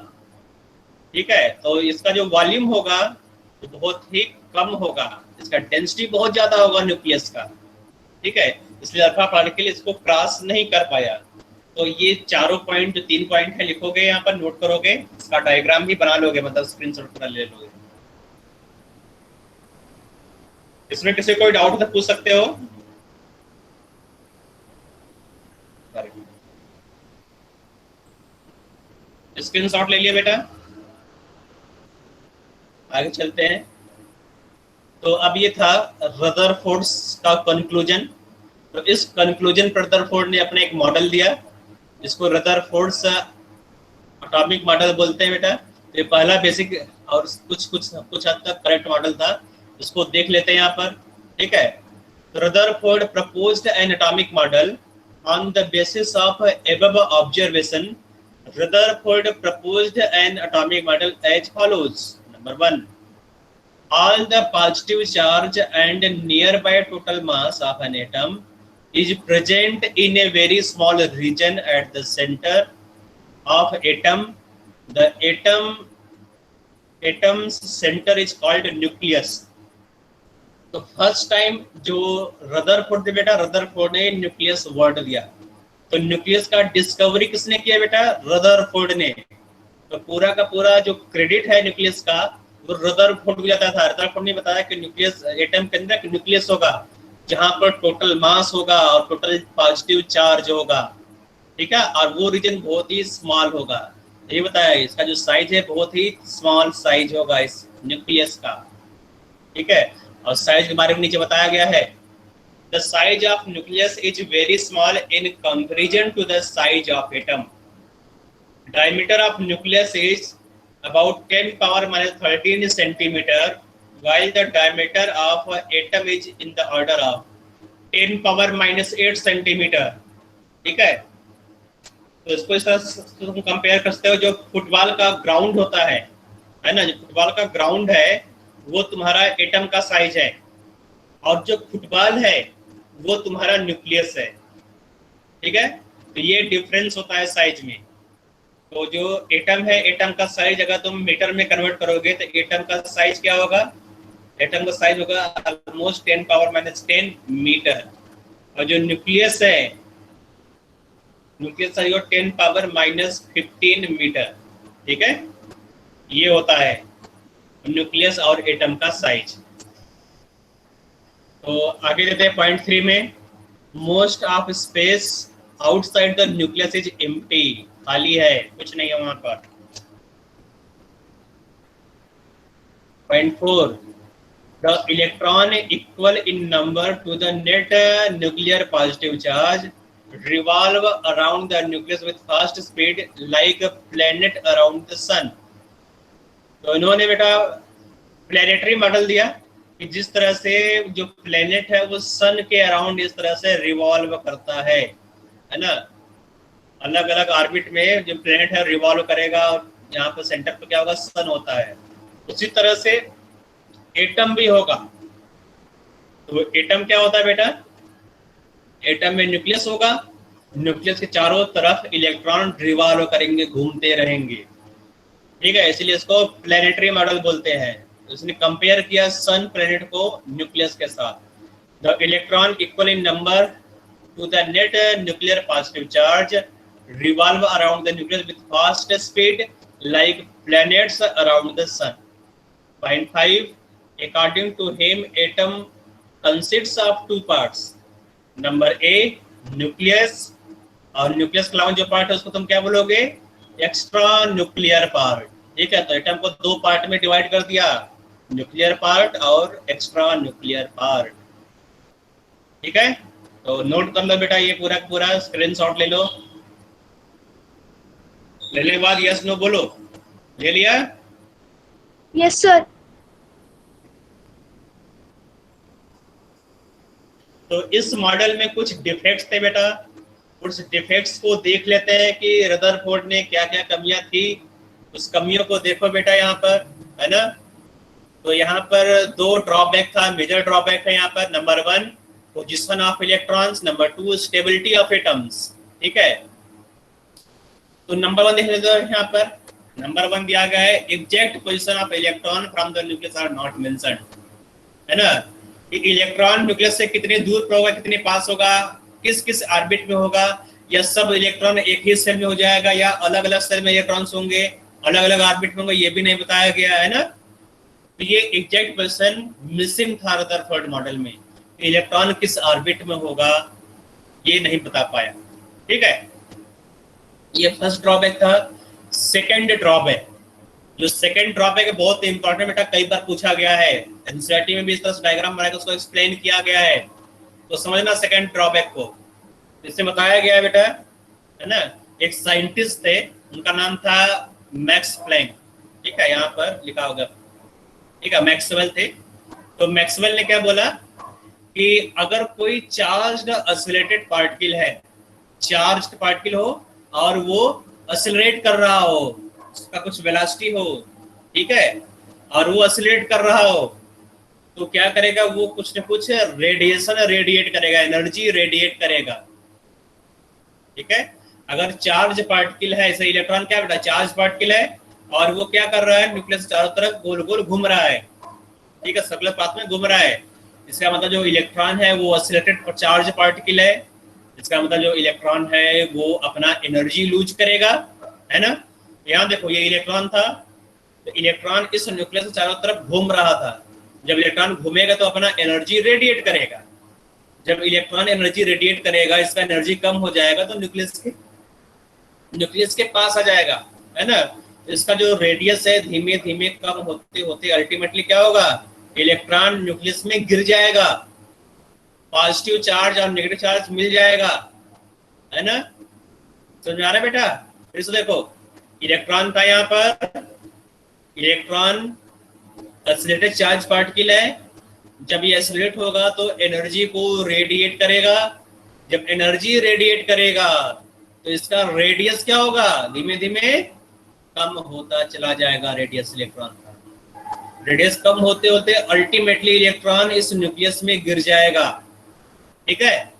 ठीक है, तो इसका जो volume होगा वो बहुत ही कम होगा, इसका डेंसिटी बहुत ज्यादा होगा न्यूक्लियस का. ठीक है, इसलिए अल्फा पार्टिकल इसको क्रॉस नहीं कर पाया. तो ये चारों पॉइंट, जो 3 पॉइंट है लिखोगे यहाँ पर, नोट करोगे, इसका डायग्राम भी बना लोगे, मतलब स्क्रीनशॉट कर ले लोगे. इसमें किसी कोई डाउट तो पूछ सकते हो. स्क्रीनशॉट ले लिया बेटा, आगे चलते हैं. तो अब ये था रदरफोर्ड का कंक्लूजन. तो इस कंक्लूजन पर रदरफोर्ड ने अपने एक मॉडल दिया, इसको रदरफोर्ड एटॉमिक मॉडल बोलते हैं बेटा. ये पहला बेसिक और कुछ हद तक करेक्ट मॉडल था, इसको देख लेते हैं यहाँ पर. ठीक है, Rutherford proposed N atomic model on the basis of above observation. Rutherford proposed an atomic model as follows. Number 1, all the positive charge and nearby total mass of an atom is present in a very small region at the center of atom. The atom's center is called nucleus. तो first time जो Rutherford ने बेटा, Rutherford ने nucleus word दिया. तो nucleus का discovery किसने किया बेटा? रदरफोर्ड ने. तो पूरा का पूरा जो क्रेडिट है न्यूक्लियस का वो रदरफोर्ड को जाता था. रदरफोर्ड ने बताया कि न्यूक्लियस, एटम के अंदर न्यूक्लियस होगा जहां पर टोटल मास होगा और टोटल पॉजिटिव चार्ज होगा. ठीक है, और वो रीजन बहुत ही स्मॉल होगा. ये बताया, इसका जो साइज है बहुत ही स्मॉल साइज होगा इस न्यूक्लियस का. ठीक है, और साइज के बारे में नीचे बताया गया है. The size of nucleus is very small in comparison to the size of atom. Diameter of nucleus is about 10 power minus 13 centimeter, while the diameter of atom is in the order of 10 power minus 8 centimeter. ठीक है, तो इसको इस तरह से तुम compare करते हो. जो फुटबॉल का ग्राउंड होता है ना, जो फुटबॉल का ग्राउंड है वो तुम्हारा एटम का साइज है, और जो फुटबॉल है वो तुम्हारा न्यूक्लियस है. ठीक है, तो ये डिफरेंस होता है साइज में. तो जो एटम है, एटम का साइज अगर तुम मीटर में कन्वर्ट करोगे तो एटम का साइज क्या होगा? एटम का साइज होगा ऑलमोस्ट 10 पावर माइनस 10 मीटर. और जो न्यूक्लियस है, nucleus size 10 power minus 15 metre. ठीक है, ये होता है न्यूक्लियस और एटम का साइज. तो आगे देते हैं पॉइंट 3 में. Most of space outside the nucleus is empty. खाली है, कुछ नहीं है वहां पर. Point 4, the electron equal in number to the net nuclear positive charge revolve around the nucleus with fast speed like planet around the sun. तो इन्होंने बेटा प्लैनेटरी मॉडल दिया कि जिस तरह से जो प्लेनेट है वो सन के अराउंड इस तरह से रिवॉल्व करता है ना. अलग अलग ऑर्बिट में जो प्लेनेट है रिवॉल्व करेगा, और यहाँ पर सेंटर पर क्या होगा? सन होता है. उसी तरह से एटम भी होगा. तो एटम क्या होता है बेटा? एटम में न्यूक्लियस होगा, न्यूक्लियस के चारों तरफ इलेक्ट्रॉन रिवॉल्व करेंगे, घूमते रहेंगे, ठीक है, इसलिए इसको प्लेनेटरी मॉडल बोलते हैं। उसने कंपेयर किया सन प्लेनेट को न्यूक्लियस के साथ। The electron equal in number to the net nuclear positive charge revolve around the nucleus with fast speed like planets around the sun. Point 5. According to him, atom consists of two parts. Number A, nucleus, और nucleus के अलावा जो part है उसको तुम क्या बोलोगे? Extra nuclear part, ठीक है। तो एटम को दो पार्ट में डिवाइड कर दिया, न्यूक्लियर पार्ट और एक्स्ट्रा न्यूक्लियर पार्ट, ठीक है। तो नोट कर लो बेटा, ये पूरा पूरा स्क्रीनशॉट ले लो। लेने के बाद यस नो बोलो। ले लिया? Yes sir. तो इस मॉडल में कुछ डिफेक्ट्स थे बेटा, उस डिफेक्ट्स को देख लेते हैं कि रदरफोर्ड ने क्या क्या कमियां थी। उस कमियों को देखो बेटा यहाँ पर, है ना। तो यहाँ पर दो ड्रॉबैक था, मेजर ड्रॉबैक है यहाँ पर। Number 1 position of electrons, number 2 stability of atoms, ठीक है। तो नंबर 1 देख लेते हैं यहाँ पर। नंबर 1 दिया गया है exact position of electron from the nucleus are not mentioned, है ना। कि इलेक्ट्रॉन न्यूक्लियस से कितने दूर पर होगा, कितने पास होगा, किस किस ऑर्बिट में होगा, या सब इलेक्ट्रॉन एक ही सेल में हो जाएगा, या अलग अलग सेल में इलेक्ट्रॉन्स होंगे, अलग अलग ऑर्बिट में होंगे, ये भी नहीं बताया गया है ना। तो ये एग्जैक्ट पोजीशन मिसिंग था रदरफोर्ड मॉडल में। इलेक्ट्रॉन किस ऑर्बिट में होगा ये नहीं बता पाया, ठीक है। ये फर्स्ट ड्रॉबैक था। सेकंड ड्रॉबैक, जो सेकंड ड्रॉबैक है बहुत इंपॉर्टेंट बेटा, कई बार पूछा गया है, एनसीईआरटी में भी इस तरह से डायग्राम बनाकर उसको एक्सप्लेन किया गया है, तो समझना सेकंड ड्रॉबैक को। इससे बताया गया है बेटा, है ना। एक साइंटिस्ट थे, उनका नाम था मैक्स प्लैंक, ठीक है, यहाँ पर लिखा होगा, ठीक है, मैक्सवेल थे। तो मैक्सवेल ने क्या बोला कि अगर कोई चार्ज्ड ऑसिलेटेड पार्टिकल है, चार्ज्ड पार्टिकल हो और वो ऑसिलेट कर रहा हो, उसका कुछ वेलोसिटी हो, ठीक है, और वो ऑसिलेट कर रहा हो, तो क्या करेगा वो? कुछ न कुछ रेडिएशन रेडिएट करेगा, एनर्जी रेडिएट करेगा, ठीक है। अगर चार्ज पार्टिकल है, ऐसे इलेक्ट्रॉन क्या बेटा चार्ज पार्टिकल है, और वो क्या कर रहा है? न्यूक्लियस चारों तरफ गोल गोल घूम रहा है, ठीक है, सर्कुलर पाथ में घूम रहा है। इसका मतलब जो इलेक्ट्रॉन है वो ऑसिलेटेड चार्ज पार्टिकल है, इसका मतलब जो इलेक्ट्रॉन है वो अपना एनर्जी लूज करेगा, है ना। यहाँ देखो ये इलेक्ट्रॉन था, तो इलेक्ट्रॉन इस न्यूक्लियस के चारों तरफ घूम रहा था। जब इलेक्ट्रॉन घूमेगा तो अपना एनर्जी रेडिएट करेगा। जब इलेक्ट्रॉन एनर्जी रेडिएट करेगा, इसका एनर्जी कम हो जाएगा तो न्यूक्लियस के पास आ जाएगा, है ना। इसका जो रेडियस है धीमे धीमे कम होते होते अल्टीमेटली क्या होगा? इलेक्ट्रॉन न्यूक्लियस में गिर जाएगा, पॉजिटिव चार्ज और नेगेटिव चार्ज मिल जाएगा, है ना। समझ आ रहा है बेटा? फिर से देखो, इलेक्ट्रॉन था यहाँ पर, इलेक्ट्रॉन ऑसिलेटेड चार्ज पार्टिकल है। जब ये ऑसिलेट होगा तो एनर्जी को रेडिएट करेगा। जब एनर्जी रेडिएट करेगा तो इसका रेडियस क्या होगा? धीमे धीमे कम होता चला जाएगा रेडियस इलेक्ट्रॉन का। रेडियस कम होते होते अल्टीमेटली इलेक्ट्रॉन इस न्यूक्लियस में गिर जाएगा, ठीक है।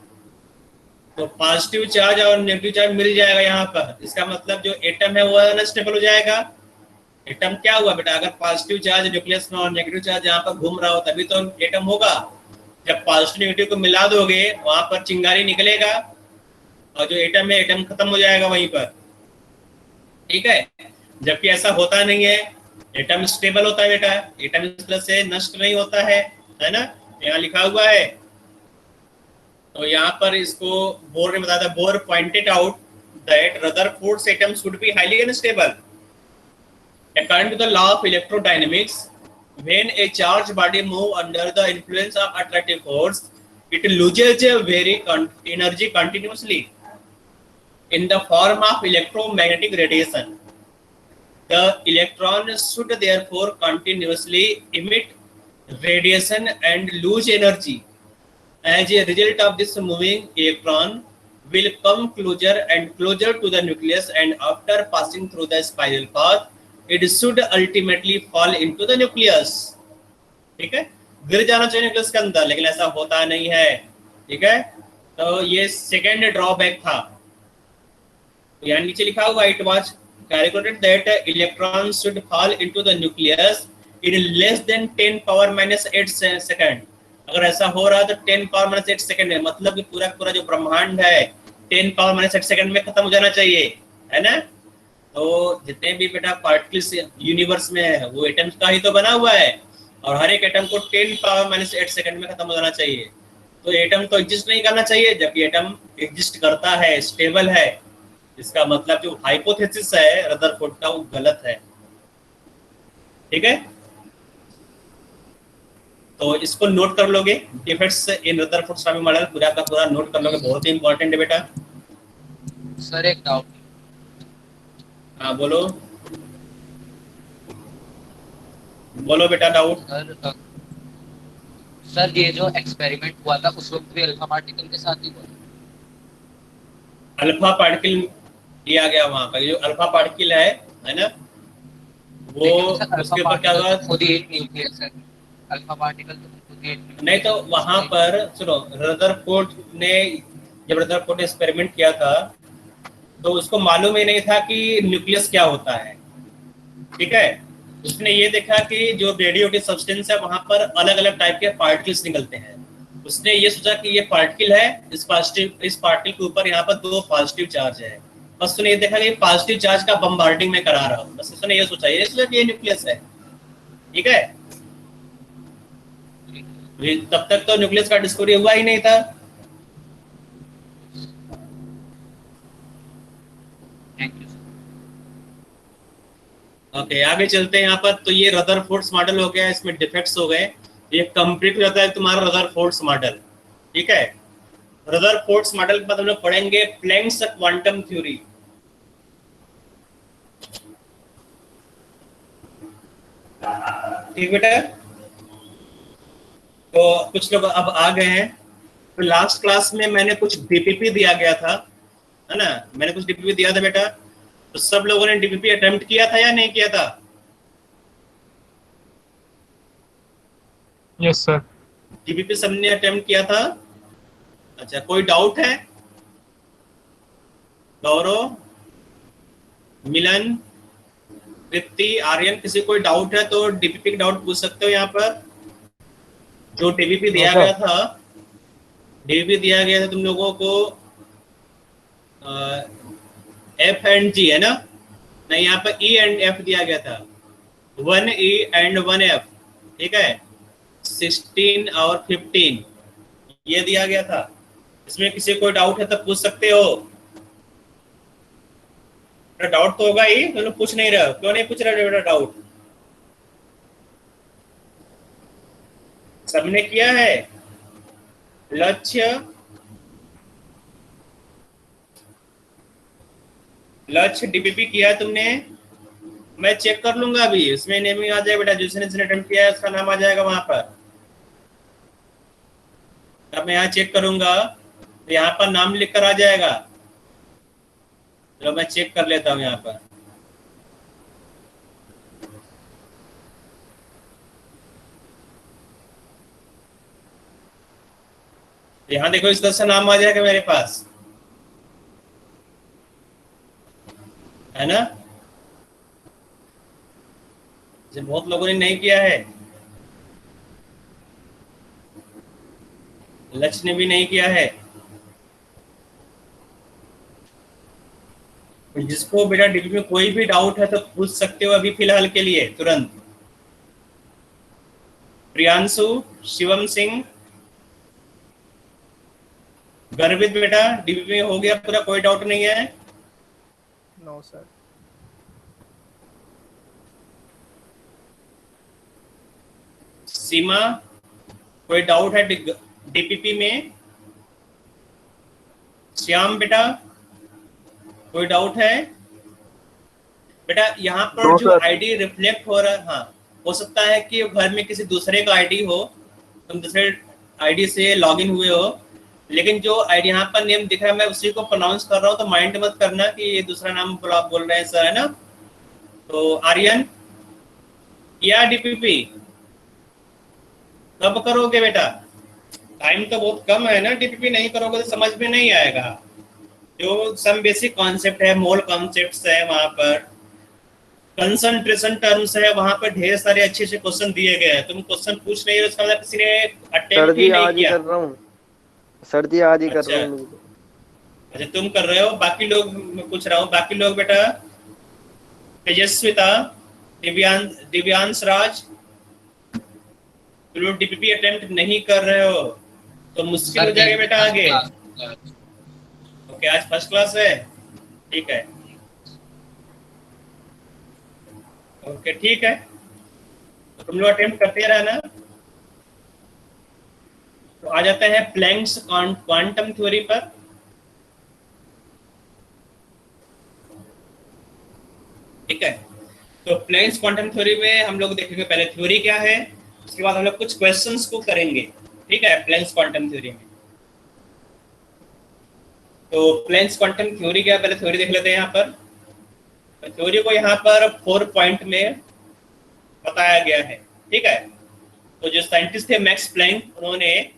तो पॉजिटिव चार्ज और नेगेटिव चार्ज मिल जाएगा यहाँ पर। इसका मतलब जो एटम है वो अनस्टेबल हो जाएगा। एटम क्या हुआ बेटा? अगर पॉजिटिव चार्ज न्यूक्लियस में और नेगेटिव चार्ज यहाँ पर घूम रहा हो तभी तो एटम होगा। जब पॉजिटिव नेगेटिव को मिला दोगे वहां पर चिंगारी निकलेगा और जो एटम है एटम खत्म हो जाएगा वहीं पर, ठीक है। जबकि ऐसा होता नहीं है, एटम स्टेबल होता है बेटा, एटम इस तरह से नष्ट नहीं होता है ना। यहाँ लिखा हुआ है, तो यहाँ पर इसको बोर ने बताया था। Bore pointed out that Rutherford's atom should be highly unstable according to the law of electrodynamics. When a charged body moves under the influence of attractive force, it loses energy continuously in the form of electromagnetic radiation. The electron should therefore continuously emit radiation and lose energy. As a result of this, moving electron will come closer and closer to the nucleus, and after passing through the spiral path, it should ultimately fall into the nucleus, ठीक है। गिर जाना चाहिए nucleus के अंदर, लेकिन ऐसा होता नहीं है। ठीक है, तो ये सेकेंड ड्रॉबैक था। तो यहाँ नीचे लिखा हुआ it was calculated that electron should fall into the nucleus in less than 10 power minus 8 second. अगर ऐसा हो रहा है तो 10 पावर माइनस 8 सेकंड में, मतलब कि पूरा पूरा जो ब्रह्मांड है 10 पावर माइनस 8 सेकंड में खत्म हो जाना चाहिए, है ना। तो जितने भी बेटा पार्टिकल्स यूनिवर्स में है वो एटम्स का ही तो बना हुआ है, और हर एक एटम को 10 पावर माइनस 8 सेकंड में खत्म हो जाना चाहिए। तो एटम तो एग्जिस्ट नहीं करना चाहिए, जबकि एटम एग्जिस्ट करता है, स्टेबल है। इसका मतलब जो हाइपोथेसिस है रदरफोर्ड का वो गलत है। ठीक है, तो इसको नोट कर लोगे, defects in Rutherford storming model पूरा का पूरा नोट कर लोगे, बहुत ही इंपॉर्टेंट है बेटा। सर एक डाउट। हाँ बोलो बोलो बेटा, डाउट। सर ये जो एक्सपेरिमेंट हुआ था उस वक्त भी अल्फा पार्टिकल के साथ ही हुआ? अल्फा पार्टिकल लिया गया वहां पर, जो अल्फा पार्टिकल है ना, वो उसके ऊपर क्या हुआ, खुद ही एक न्यूक्लियस है अल्फा पार्टिकल, तो खुद ही एक नहीं तो वहां पर सुनो, रदरफोर्ड ने जब रदरफोर्ड ने एक्सपेरिमेंट किया था तो उसको मालूम ही नहीं था कि न्यूक्लियस क्या होता है। ठीक है, उसने ये देखा कि जो रेडियोएक्टिव सब्सटेंस है वहां पर अलग अलग टाइप के पार्टिकल्स निकलते हैं। उसने ये सोचा कि ये पार्टिकल है, इस पार्टिकल के ऊपर यहाँ पर 2 पॉजिटिव चार्ज है, बस उसने ये देखा कि पॉजिटिव चार्ज का बम्बार्डिंग में करा रहा हूँ, बस उसने ये सोचा, ये सोचा कि ये न्यूक्लियस है। ठीक है, तब तक तो न्यूक्लियस का डिस्कवरी हुआ ही नहीं था। ओके, आगे चलते हैं यहाँ पर। तो ये रदरफोर्ड्स मॉडल हो गया, इसमें डिफेक्ट्स हो गए, ये कंप्लीट हो जाता है तुम्हारा रदरफोर्ड्स मॉडल। ठीक है, रदरफोर्ड्स मॉडल के बाद हम लोग पढ़ेंगे प्लैंक्स क्वांटम थ्योरी। ठीक बेटा, तो कुछ लोग अब आ गए हैं। तो लास्ट क्लास में मैंने कुछ डीपीपी दिया गया था, है ना, मैंने कुछ डीपीपी दिया था बेटा। तो सब लोगों ने डीपीपी अटेम्प्ट किया था या नहीं किया था? Yes sir. डीपीपी सबने अटेम्प्ट किया था। अच्छा, कोई डाउट है? गौरव, मिलन, तृप्ति, आर्यन, किसी कोई डाउट है तो डीपीपी का डाउट पूछ सकते हो यहाँ पर। जो डीपीपी दिया गया था, डीपीपी दिया गया था तुम लोगों को एफ एंड जी, है ना, नहीं यहाँ पर ई एंड एफ दिया गया था, 1 ई एंड 1 एफ। ठीक है, 16 और 15 ये दिया गया था। इसमें किसी कोई डाउट है तो पूछ सकते हो। डाउट तो होगा ही, तुम लोग पूछ नहीं रहे हो, क्यों नहीं पूछ रहे बेटा डाउट? सबने किया है लक्ष्य डीपीपी किया है तुमने? मैं चेक कर लूंगा अभी, इसमें नेमिंग आ जाएगा बेटा, जिसने अटेम्प्ट किया है उसका नाम आ जाएगा वहां पर। अब मैं यहाँ चेक करूंगा तो यहाँ पर नाम लिखकर आ जाएगा। चलो मैं चेक कर लेता हूँ यहाँ पर। यहाँ देखो, इस तरह से नाम आ जाएगा मेरे पास, है ना। बहुत लोगों ने नहीं किया है, लक्ष्य ने भी नहीं किया है। जिसको बेटा डीपीपी में कोई भी डाउट है तो पूछ सकते हो अभी फिलहाल के लिए तुरंत। प्रियांशु, शिवम सिंह, गर्वित बेटा डीपीपी में हो गया पूरा, कोई डाउट नहीं है? No sir. सीमा, कोई डाउट है डीपीपी में? श्याम बेटा, कोई डाउट है? बेटा यहाँ पर जो आईडी रिफ्लेक्ट हो रहा है, हाँ, हो सकता है कि घर में किसी दूसरे का आईडी हो, तुम दूसरे आईडी से लॉगिन हुए हो, लेकिन जो आईडी यहाँ पर नेम दिख रहा है मैं उसी को प्रोनाउंस कर रहा हूँ, तो माइंड मत करना कि ये दूसरा नाम आप बोल रहे हैं सर, है ना। तो आर्यन या डीपीपी, कब करोगे बेटा? टाइम तो बहुत कम है ना, डीपीपी नहीं करोगे तो समझ में नहीं आएगा। जो सम बेसिक कॉन्सेप्ट है, मोल कॉन्सेप्ट्स है, वहां पर कंसंट्रेशन टर्म्स है, वहां पर ढेर सारे अच्छे अच्छे क्वेश्चन दिए गए हैं। तुम क्वेश्चन पूछ रही हो, उसका मतलब किसी ने सर अटेम्प्ट जी ही नहीं आज ही किया। कर रहा हूँ, सर जी आज ही कर अच्छा रहा हूँ। अच्छा, तुम कर रहे हो, बाकी लोग मैं पूछ रहा हूँ, बाकी लोग बेटा तेजस्विता, दिव्यांश राज, तुम लोग डीपीपी अटेम्प्ट नहीं कर रहे हो तो मुश्किल हो जाएगा बेटा आगे। ओके, आज फर्स्ट क्लास है, ठीक है, ओके ठीक है, तो तुम लोग अटेम्प्ट करते रहना। तो आ जाते हैं प्लैंक्स क्वांटम थ्योरी पर। ठीक है, तो प्लैंक्स क्वांटम थ्योरी में हम लोग देखेंगे पहले थ्योरी क्या है, उसके बाद हम लोग कुछ क्वेश्चंस को करेंगे। ठीक है, प्लैंक्स क्वांटम थ्योरी में। तो प्लैंक्स क्वांटम थ्योरी क्या है, पहले थ्योरी देख लेते हैं यहाँ पर। तो थ्योरी को यहाँ पर 4 पॉइंट में बताया गया है। ठीक है, तो जो साइंटिस्ट थे मैक्स प्लैंक, उन्होंने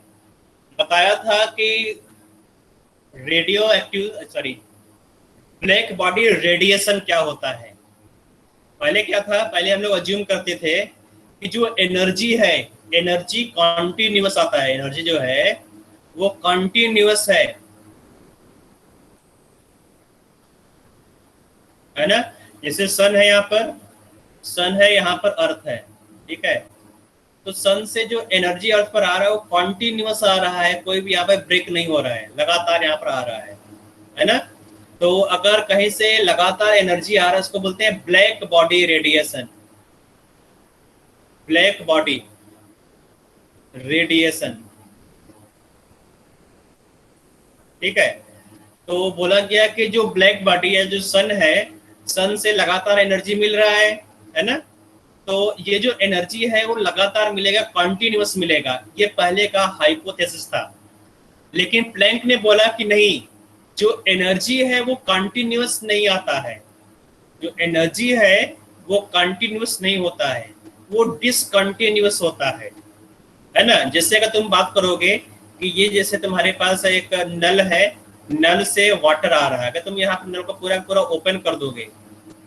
बताया था कि radio active black body radiation क्या होता है। पहले क्या था, पहले हम लोग अज्यूम करते थे कि जो एनर्जी है, एनर्जी कॉन्टिन्यूअस आता है, एनर्जी जो है वो कॉन्टिन्यूअस है ना। जैसे सन है, यहाँ पर सन है, यहाँ पर अर्थ है। ठीक है, तो सन से जो एनर्जी अर्थ पर आ रहा है वो कॉन्टिन्यूअस आ रहा है, कोई भी यहाँ पर ब्रेक नहीं हो रहा है, लगातार यहाँ पर आ रहा है ना। तो अगर कहीं से लगातार एनर्जी आ रहा है उसको बोलते हैं black body radiation, black body radiation. ठीक है, तो बोला गया कि जो ब्लैक बॉडी है, जो सन है, सन से लगातार एनर्जी मिल रहा है ना। तो ये जो एनर्जी है वो लगातार मिलेगा, कॉन्टिन्यूअस मिलेगा, ये पहले का हाइपोथेसिस था। लेकिन प्लैंक ने बोला कि नहीं, जो एनर्जी है वो कॉन्टिन्यूअस नहीं आता है, जो एनर्जी है वो कॉन्टिन्यूअस नहीं होता है, वो डिसकंटिन्यूअस होता है ना। जैसे अगर तुम बात करोगे कि ये जैसे तुम्हारे पास एक नल है, नल से वाटर आ रहा है, अगर तुम यहाँ पर नल को पूरा पूरा ओपन कर दोगे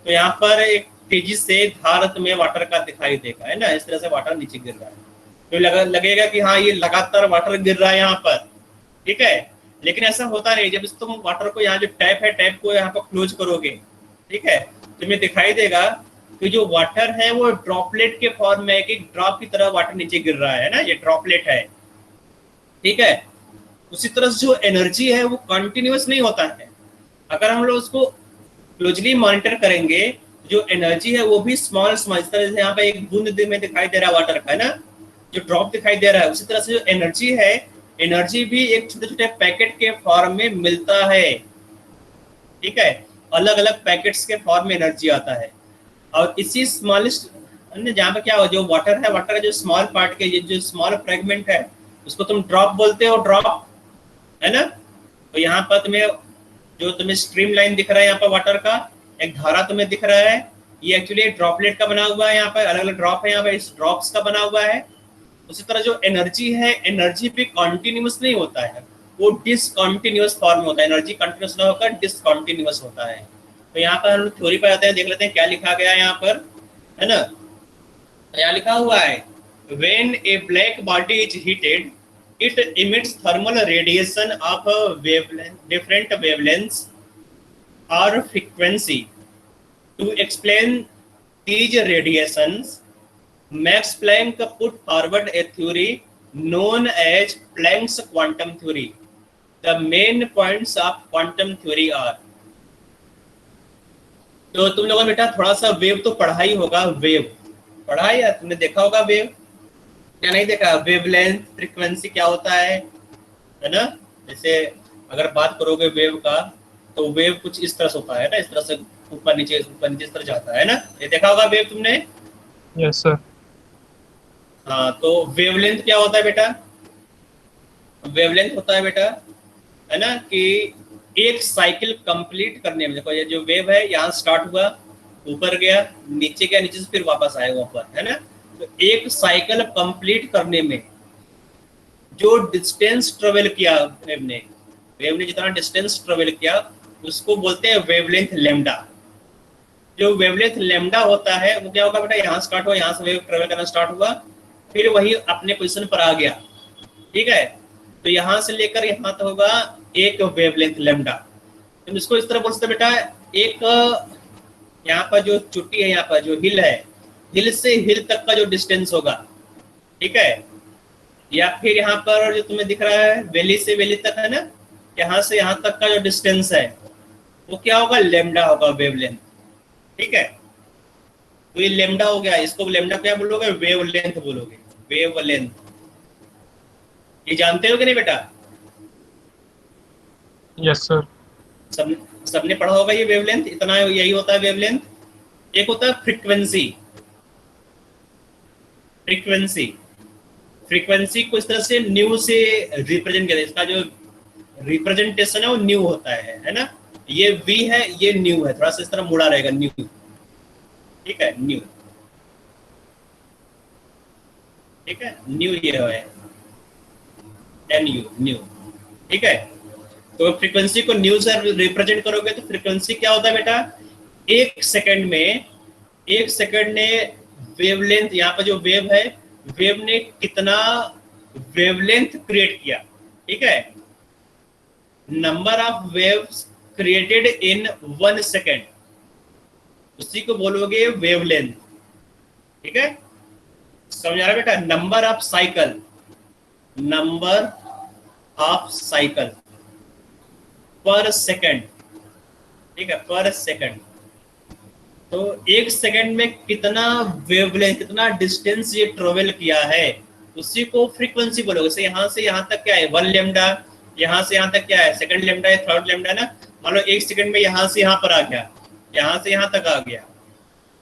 तो यहाँ पर एक तेजी से धार तुम्हें वाटर का दिखाई देगा, है ना। इस तरह से वाटर नीचे गिर रहा है, तो लगेगा कि हाँ ये लगातार वाटर गिर रहा है यहाँ पर। ठीक है, लेकिन ऐसा होता नहीं। जब तुम वाटर को, यहाँ जो टैप है, टैप को यहाँ पर क्लोज करोगे, ठीक है, तुम्हें दिखाई देगा कि जो वाटर है वो ड्रॉपलेट के फॉर्म में, एक ड्रॉप की तरह वाटर नीचे गिर रहा है ना, ये ड्रॉपलेट है। ठीक है, उसी तरह से जो एनर्जी है वो कंटिन्यूअस नहीं होता है। अगर हम लोग उसको क्लोजली मॉनिटर करेंगे, जो एनर्जी है वो भी स्मॉल स्मॉल, इस तरह से यहाँ पे एक बूंद में दिखाई दे रहा है वाटर का, है ना, जो ड्रॉप दिखाई दे रहा है, उसी तरह से जो एनर्जी है, एनर्जी भी एक छोटे छोटे पैकेट के फॉर्म में मिलता है। ठीक है, अलग अलग पैकेट्स के फॉर्म में एनर्जी आता है। और इसी स्मॉलेस्ट, जहाँ पे क्या हो, जो वाटर है, वाटर का जो स्मॉल पार्ट के जो स्मॉल फ्रेगमेंट है उसको तुम ड्रॉप बोलते हो, ड्रॉप, है ना। तो यहाँ पर तुम्हें स्ट्रीम लाइन दिख रहा है, यहाँ पर वाटर का एक धारा तुम्हें दिख रहा है, ये एक्चुअली ड्रॉपलेट का बना हुआ है, यहाँ पर अलग अलग ड्रॉप है, यहाँ पर इस ड्रॉप्स का बना हुआ है। उसी तरह जो एनर्जी है, एनर्जी भी कॉन्टिन्यूअस नहीं होता है, वो डिसकंटिन्यूअस फॉर्म में होता है। एनर्जी कंटिन्यूअस ना होकर डिसकंटिन्यूअस होता है। तो यहाँ पर हम थ्योरी पर आते हैं, देख लेते हैं क्या लिखा गया है यहाँ पर, है ना। यहाँ लिखा हुआ है, when a black body is heated, it emits thermal radiation of different wavelengths or frequency. To explain these radiations, Max Planck put forward a theory known as Planck's quantum theory. The main points of quantum theory are, तो तुम लोगों ने बेटा थोड़ा सा wave तो पढ़ा ही होगा, वेव पढ़ा है या तुमने देखा होगा वेव, क्या नहीं देखा? वेवलेंथ, फ्रीक्वेंसी क्या होता है ना। जैसे अगर बात करोगे वेव का, तो वेव कुछ इस तरह से होता है ना, इस तरह से ऊपर नीचे इस तरह जाता है ना, ये देखा होगा वेव तुमने? Yes sir. हाँ, तो वेवलेंथ क्या होता है बेटा? वेवलेंथ होता है बेटा, है ना, कि एक साइकिल कंप्लीट करने में, देखो ये जो वेव है यहाँ स्टार्ट हुआ, ऊपर गया, नीचे गया, नीचे से फिर वापस आएगा ऊपर, है ना। तो एक साइकिल कंप्लीट करने में जो डिस्टेंस ट्रेवल किया वेव ने जितना डिस्टेंस ट्रेवल किया उसको बोलते हैं वेवलेंथ लेमडा। जो वेवलेंथ लेमडा होता है वो क्या होगा बेटा, यहाँ स्टार्ट हुआ, यहाँ से वेव ट्रेवल करना स्टार्ट हुआ, फिर वही अपने पोजीशन पर आ गया, ठीक है। तो यहाँ से लेकर यहाँ तक होगा एक वेवलेंथ लेमडा। तो इसको इस तरह बोल सकते बेटा, एक यहाँ पर जो चुट्टी है, यहाँ पर जो हिल है, हिल से हिल तक का जो डिस्टेंस होगा, ठीक है, या फिर यहाँ पर जो तुम्हें दिख रहा है वैली से वैली तक है ना, यहाँ से यहाँ तक का जो डिस्टेंस है वो क्या होगा, लेमडा होगा, वेवलेंथ, ठीक है। तो ये लेमडा हो गया, इसको लेमडा क्या बोलोगे, वेवलेंथ बोलोगे, वेवलेंथ। ये जानते हो कि नहीं बेटा? Yes sir. सबने पढ़ा होगा ये वेवलेंथ, इतना यही होता है वेवलेंथ। एक होता है फ्रीक्वेंसी। फ्रीक्वेंसी को इस तरह से न्यू से रिप्रेजेंट किया, इसका जो रिप्रेजेंटेशन है वो न्यू होता है ना। ये वी है, ये न्यू है, थोड़ा सा इस तरह मुड़ा रहेगा, न्यू, ठीक है, न्यू, ठीक है, न्यू ये है, एन यू, न्यू, ठीक है। तो फ्रीक्वेंसी को न्यू से रिप्रेजेंट करोगे तो फ्रीक्वेंसी क्या होता है बेटा, एक सेकंड में वेवलेंथ, यहाँ पर जो वेव है, वेव ने कितना वेवलेंथ क्रिएट किया, ठीक है, number of waves created in 1 second, उसी को बोलोगे वेवलेंथ, ठीक है। समझ आ रहा बेटा? नंबर ऑफ साइकिल पर सेकंड, ठीक है, पर सेकंड। तो एक सेकंड में कितना वेवलेंथ, कितना डिस्टेंस ये ट्रेवल किया है, उसी को फ्रीक्वेंसी बोलोगे। से यहाँ तक क्या है, 1 लेमडा, यहाँ से यहाँ तक क्या है, सेकंड लेमडा है, थर्ड लेमडा है ना। मान लो एक सेकंड में यहाँ से यहाँ पर आ गया, यहाँ से यहाँ तक आ गया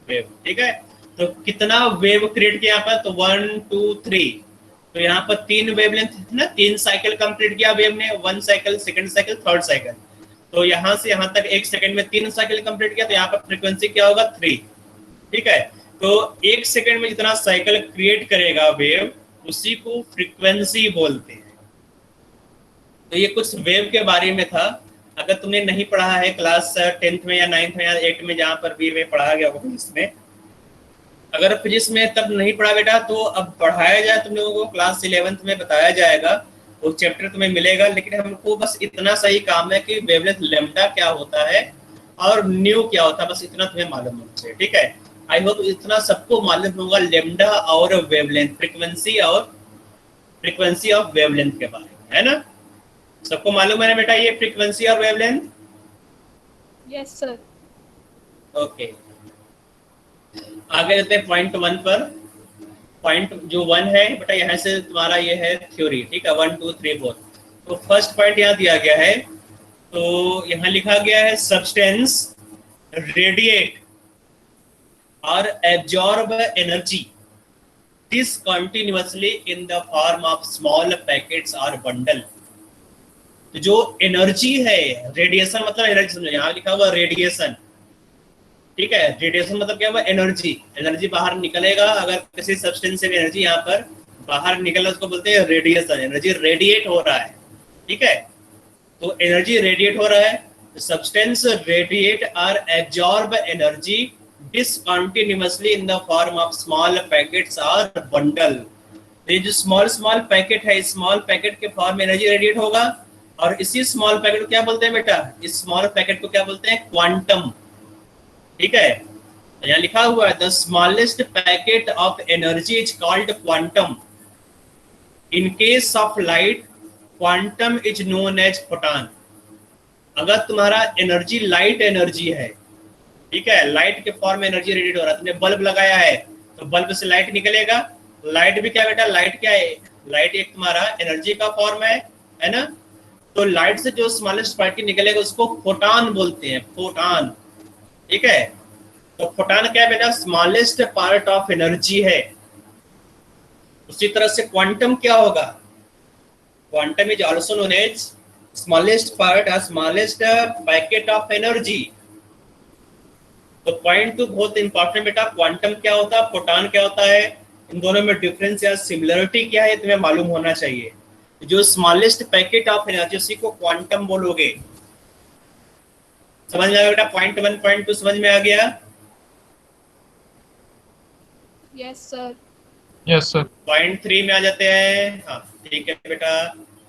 वेव, ठीक है। तो कितना वेव क्रिएट किया यहाँ पर, तो 1 2 3, तो यहाँ पर 3 वेवलेंथ है ना, 3 साइकिल कंप्लीट किया वेव ने, 1 cycle, second cycle, third cycle. तो यहाँ से यहाँ तक एक सेकंड में 3 साइकिल कंप्लीट किया, तो यहाँ पर फ्रीक्वेंसी क्या होगा, 3, ठीक है। तो एक सेकंड में जितना साइकिल क्रिएट करेगा वेव, उसी को फ्रीक्वेंसी बोलते हैं। तो ये कुछ वेव के बारे में था। अगर तुमने नहीं पढ़ा है क्लास 10th में या 9th में या 8th में, जहाँ पर भी वेव पढ़ाया गया होगा फिजिक्स में, अगर फिजिक्स में तब नहीं पढ़ा बेटा तो अब पढ़ाया जाए तुम लोगों को, क्लास 11th में बताया जाएगा, वो चैप्टर तुम्हें मिलेगा। लेकिन हमको बस इतना सही काम है कि वेवलेंथ लेमडा क्या होता है और न्यू क्या होता है, बस इतना तुम्हें मालूम होना चाहिए, ठीक है। आई होप इतना सबको मालूम होगा, लेमडा और वेवलेंथ, फ्रीक्वेंसी ऑफ वेवलेंथ के बारे में, है ना। सबको मालूम है ना बेटा ये फ्रीक्वेंसी और वेवलेंथ? Yes sir. ओके, आगे जाते हैं पॉइंट 1 पर। पॉइंट जो 1 है बेटा, यहाँ से तुम्हारा ये है थ्योरी, ठीक है, 1 2 3 4। तो फर्स्ट पॉइंट यहाँ दिया गया है, तो यहाँ लिखा गया है substance radiate or absorb energy discontinuously in the form of small packets or bundle। तो जो एनर्जी है, रेडिएशन मतलब एनर्जी, समझो यहाँ लिखा हुआ रेडिएशन, ठीक है। रेडिएशन मतलब क्या हुआ, एनर्जी बाहर निकलेगा। अगर किसी सब्सटेंस से एनर्जी यहाँ पर बाहर निकला उसको बोलते हैं रेडिएशन, एनर्जी रेडिएट हो रहा है, ठीक है। तो एनर्जी रेडिएट हो रहा है, substance radiate or absorb energy discontinuously in the form of small packets or bundle। ये जो स्मॉल पैकेट है, स्मॉल पैकेट के फॉर्म में एनर्जी रेडिएट होगा, और इसी स्मॉल पैकेट को क्या बोलते हैं बेटा, इस स्मॉल पैकेट को क्या बोलते हैं, क्वांटम, ठीक है। यहाँ लिखा हुआ है the smallest packet of energy is called quantum. In case of light quantum is known as photon. अगर तुम्हारा एनर्जी लाइट एनर्जी है, ठीक है, लाइट के फॉर्म में एनर्जी रेडिएट हो रहा है, तुमने बल्ब लगाया है तो बल्ब से लाइट निकलेगा। लाइट भी क्या बेटा, लाइट क्या है, लाइट एक तुम्हारा एनर्जी का फॉर्म है ना। तो लाइट से जो स्मॉलेस्ट पार्टिकल निकलेगा उसको फोटॉन बोलते हैं, फोटॉन, ठीक है। तो फोटॉन क्या है बेटा, स्मॉलेस्ट पार्ट ऑफ एनर्जी है। उसी तरह से क्वांटम क्या होगा, quantum is also known as smallest part और स्मॉलेस्ट पैकेट ऑफ एनर्जी। तो पॉइंट 2 बहुत इंपॉर्टेंट बेटा, क्वांटम क्या होता है, फोटॉन क्या होता है, इन दोनों में डिफरेंस या सिमिलरिटी क्या है तुम्हें मालूम होना चाहिए। जो स्मॉलेस्ट पैकेट ऑफ एनर्जी उसी को क्वांटम बोलोगे। समझ में आ गया बेटा? पॉइंट 1 पॉइंट 2 समझ में आ गया? Yes, sir. Yes, sir. Point 3 में आ जाते हैं। हाँ ठीक है बेटा।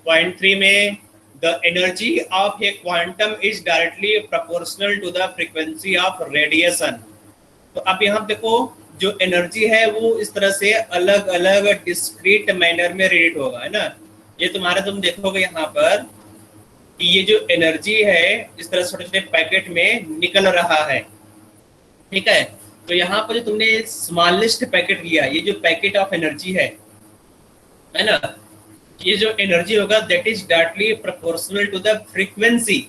पॉइंट 3 में the energy of a quantum is directly proportional to the frequency of radiation. तो अब यहाँ देखो, जो एनर्जी है वो इस तरह से अलग अलग डिस्क्रीट मैनर में रेडिएट होगा, है ना। ये तुम्हारा तुम देखोगे यहाँ पर कि ये जो एनर्जी है इस तरह छोटे छोटे पैकेट में निकल रहा है, ठीक है। तो यहाँ पर जो तुमने स्मॉलेस्ट पैकेट लिया, ये जो पैकेट ऑफ एनर्जी है ना, ये जो एनर्जी होगा that is directly proportional to the frequency.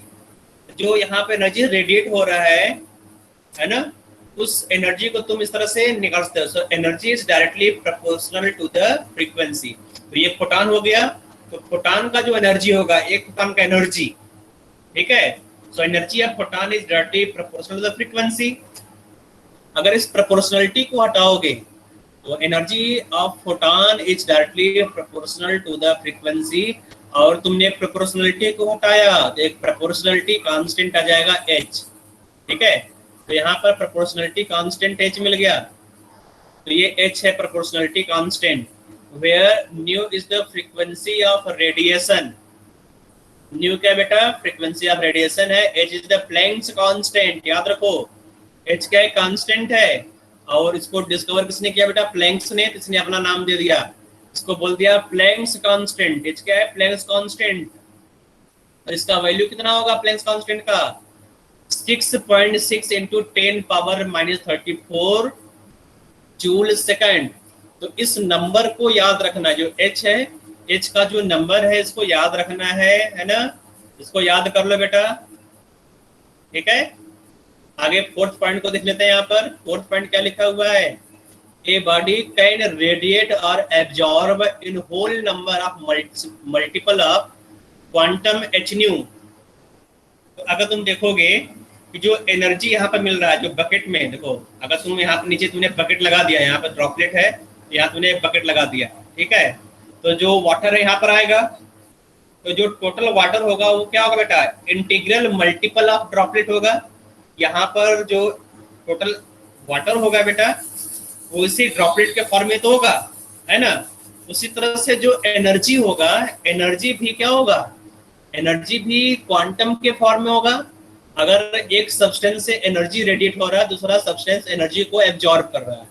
जो यहाँ पे एनर्जी रेडिएट हो रहा है ना, उस एनर्जी को तुम इस तरह से निकालते हो। So energy is directly proportional to the frequency. तो ये फोटॉन हो गया। तो फोटॉन का जो एनर्जी होगा, एक फोटॉन का एनर्जी, ठीक है। So energy of photon is directly proportional to the frequency. अगर इस प्रोपोर्शनलिटी को हटाओगे तो energy of photon is directly proportional to the frequency. और तुमने प्रोपोर्शनलिटी को हटाया तो एक प्रोपोर्शनलिटी कांस्टेंट आ जाएगा h, ठीक है। तो यहाँ पर प्रोपोर्शनलिटी कांस्टेंट h मिल गया। तो ये h है proportionality constant, where nu is the frequency of radiation. Nu क्या बेटा? फ्रीक्वेंसी ऑफ रेडिएशन है। h is the Planck's constant, याद रखो h क्या है? कांस्टेंट है। और इसको डिस्कवर किसने किया बेटा? प्लैंक्स ने। इसने अपना नाम दे दिया, इसको बोल दिया प्लैंक्स कांस्टेंट। h क्या है? Planck's constant. और इसका वैल्यू कितना होगा प्लैंक्स कांस्टेंट का? 6.6 इंटू 10⁻34 जूल सेकंड। तो इस नंबर को याद रखना, जो h है, h का जो नंबर है इसको याद रखना है ना। इसको याद कर लो बेटा, ठीक है। आगे फोर्थ पॉइंट को देख लेते हैं। यहाँ पर फोर्थ पॉइंट क्या लिखा हुआ है? A body can radiate or absorb in whole number of multiple of quantum h nu. तो अगर तुम देखोगे कि जो एनर्जी यहाँ पर मिल रहा है, जो बकेट में देखो, अगर तुम यहाँ पर नीचे तुमने बकेट लगा दिया, यहाँ पर ड्रॉपलेट है, यहाँ तुमने बकेट लगा दिया, ठीक है। तो जो वाटर है यहाँ पर आएगा, तो जो टोटल वाटर होगा वो क्या होगा बेटा? इंटीग्रल मल्टीपल ऑफ ड्रॉपलेट होगा। यहाँ पर जो टोटल वाटर होगा बेटा वो इसी ड्रॉपलेट के फॉर्म में तो होगा, है ना। उसी तरह से जो एनर्जी होगा, एनर्जी भी क्या होगा? एनर्जी भी क्वांटम के फॉर्म में होगा। अगर एक सब्सटेंस से एनर्जी रेडिएट हो रहा है, दूसरा सब्सटेंस एनर्जी को एब्जॉर्ब कर रहा है।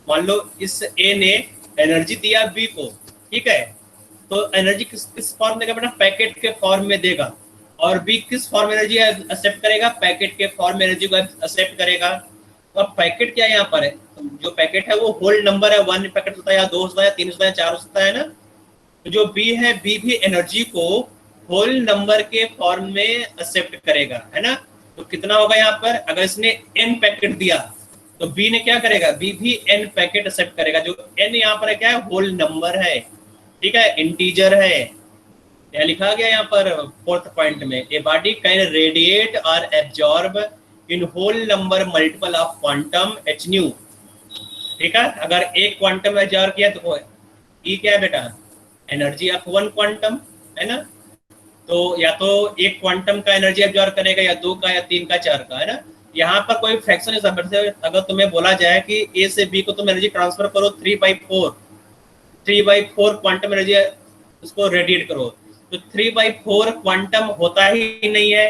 मान लो इस ए ने एनर्जी दिया बी को, ठीक है। तो एनर्जी किस फॉर्म देगा बेटा? पैकेट के फॉर्म में देगा। और बी किस फॉर्म एनर्जी एक्सेप्ट करेगा? पैकेट के फॉर्म एनर्जी को एक्सेप्ट करेगा। तो अब पैकेट क्या है यहाँ पर है? जो पैकेट है वो होल नंबर है, 1 पैकेट होता है या 2 होता है या 3 होता है 4 हो सकता है ना। तो जो बी है, बी भी एनर्जी को होल नंबर के फॉर्म में एक्सेप्ट करेगा, है ना। तो कितना होगा यहाँ पर? अगर इसने n पैकेट दिया तो बी ने क्या करेगा? बी भी n पैकेट एक्सेप्ट करेगा। जो n यहाँ पर है क्या है? होल नंबर है, ठीक है, इंटीजर है। क्या लिखा गया यहाँ पर फोर्थ पॉइंट में? A body can radiate or absorb in whole number multiple of quantum h nu, ठीक है। अगर एक क्वांटम एब्जॉर्ब किया तो ई क्या है बेटा? एनर्जी ऑफ 1 क्वांटम, है ना। तो या तो एक क्वांटम का एनर्जी एब्जॉर्ब करेगा, या 2 का, या 3 का, 4 का, है ना। यहाँ पर कोई फ्रैक्शन नहीं समझते। अगर तुम्हें बोला जाए कि ए से बी को तुम एनर्जी ट्रांसफर करो 3/4 क्वांटम एनर्जी उसको रेडिएट करो, तो 3/4 क्वांटम होता ही नहीं है।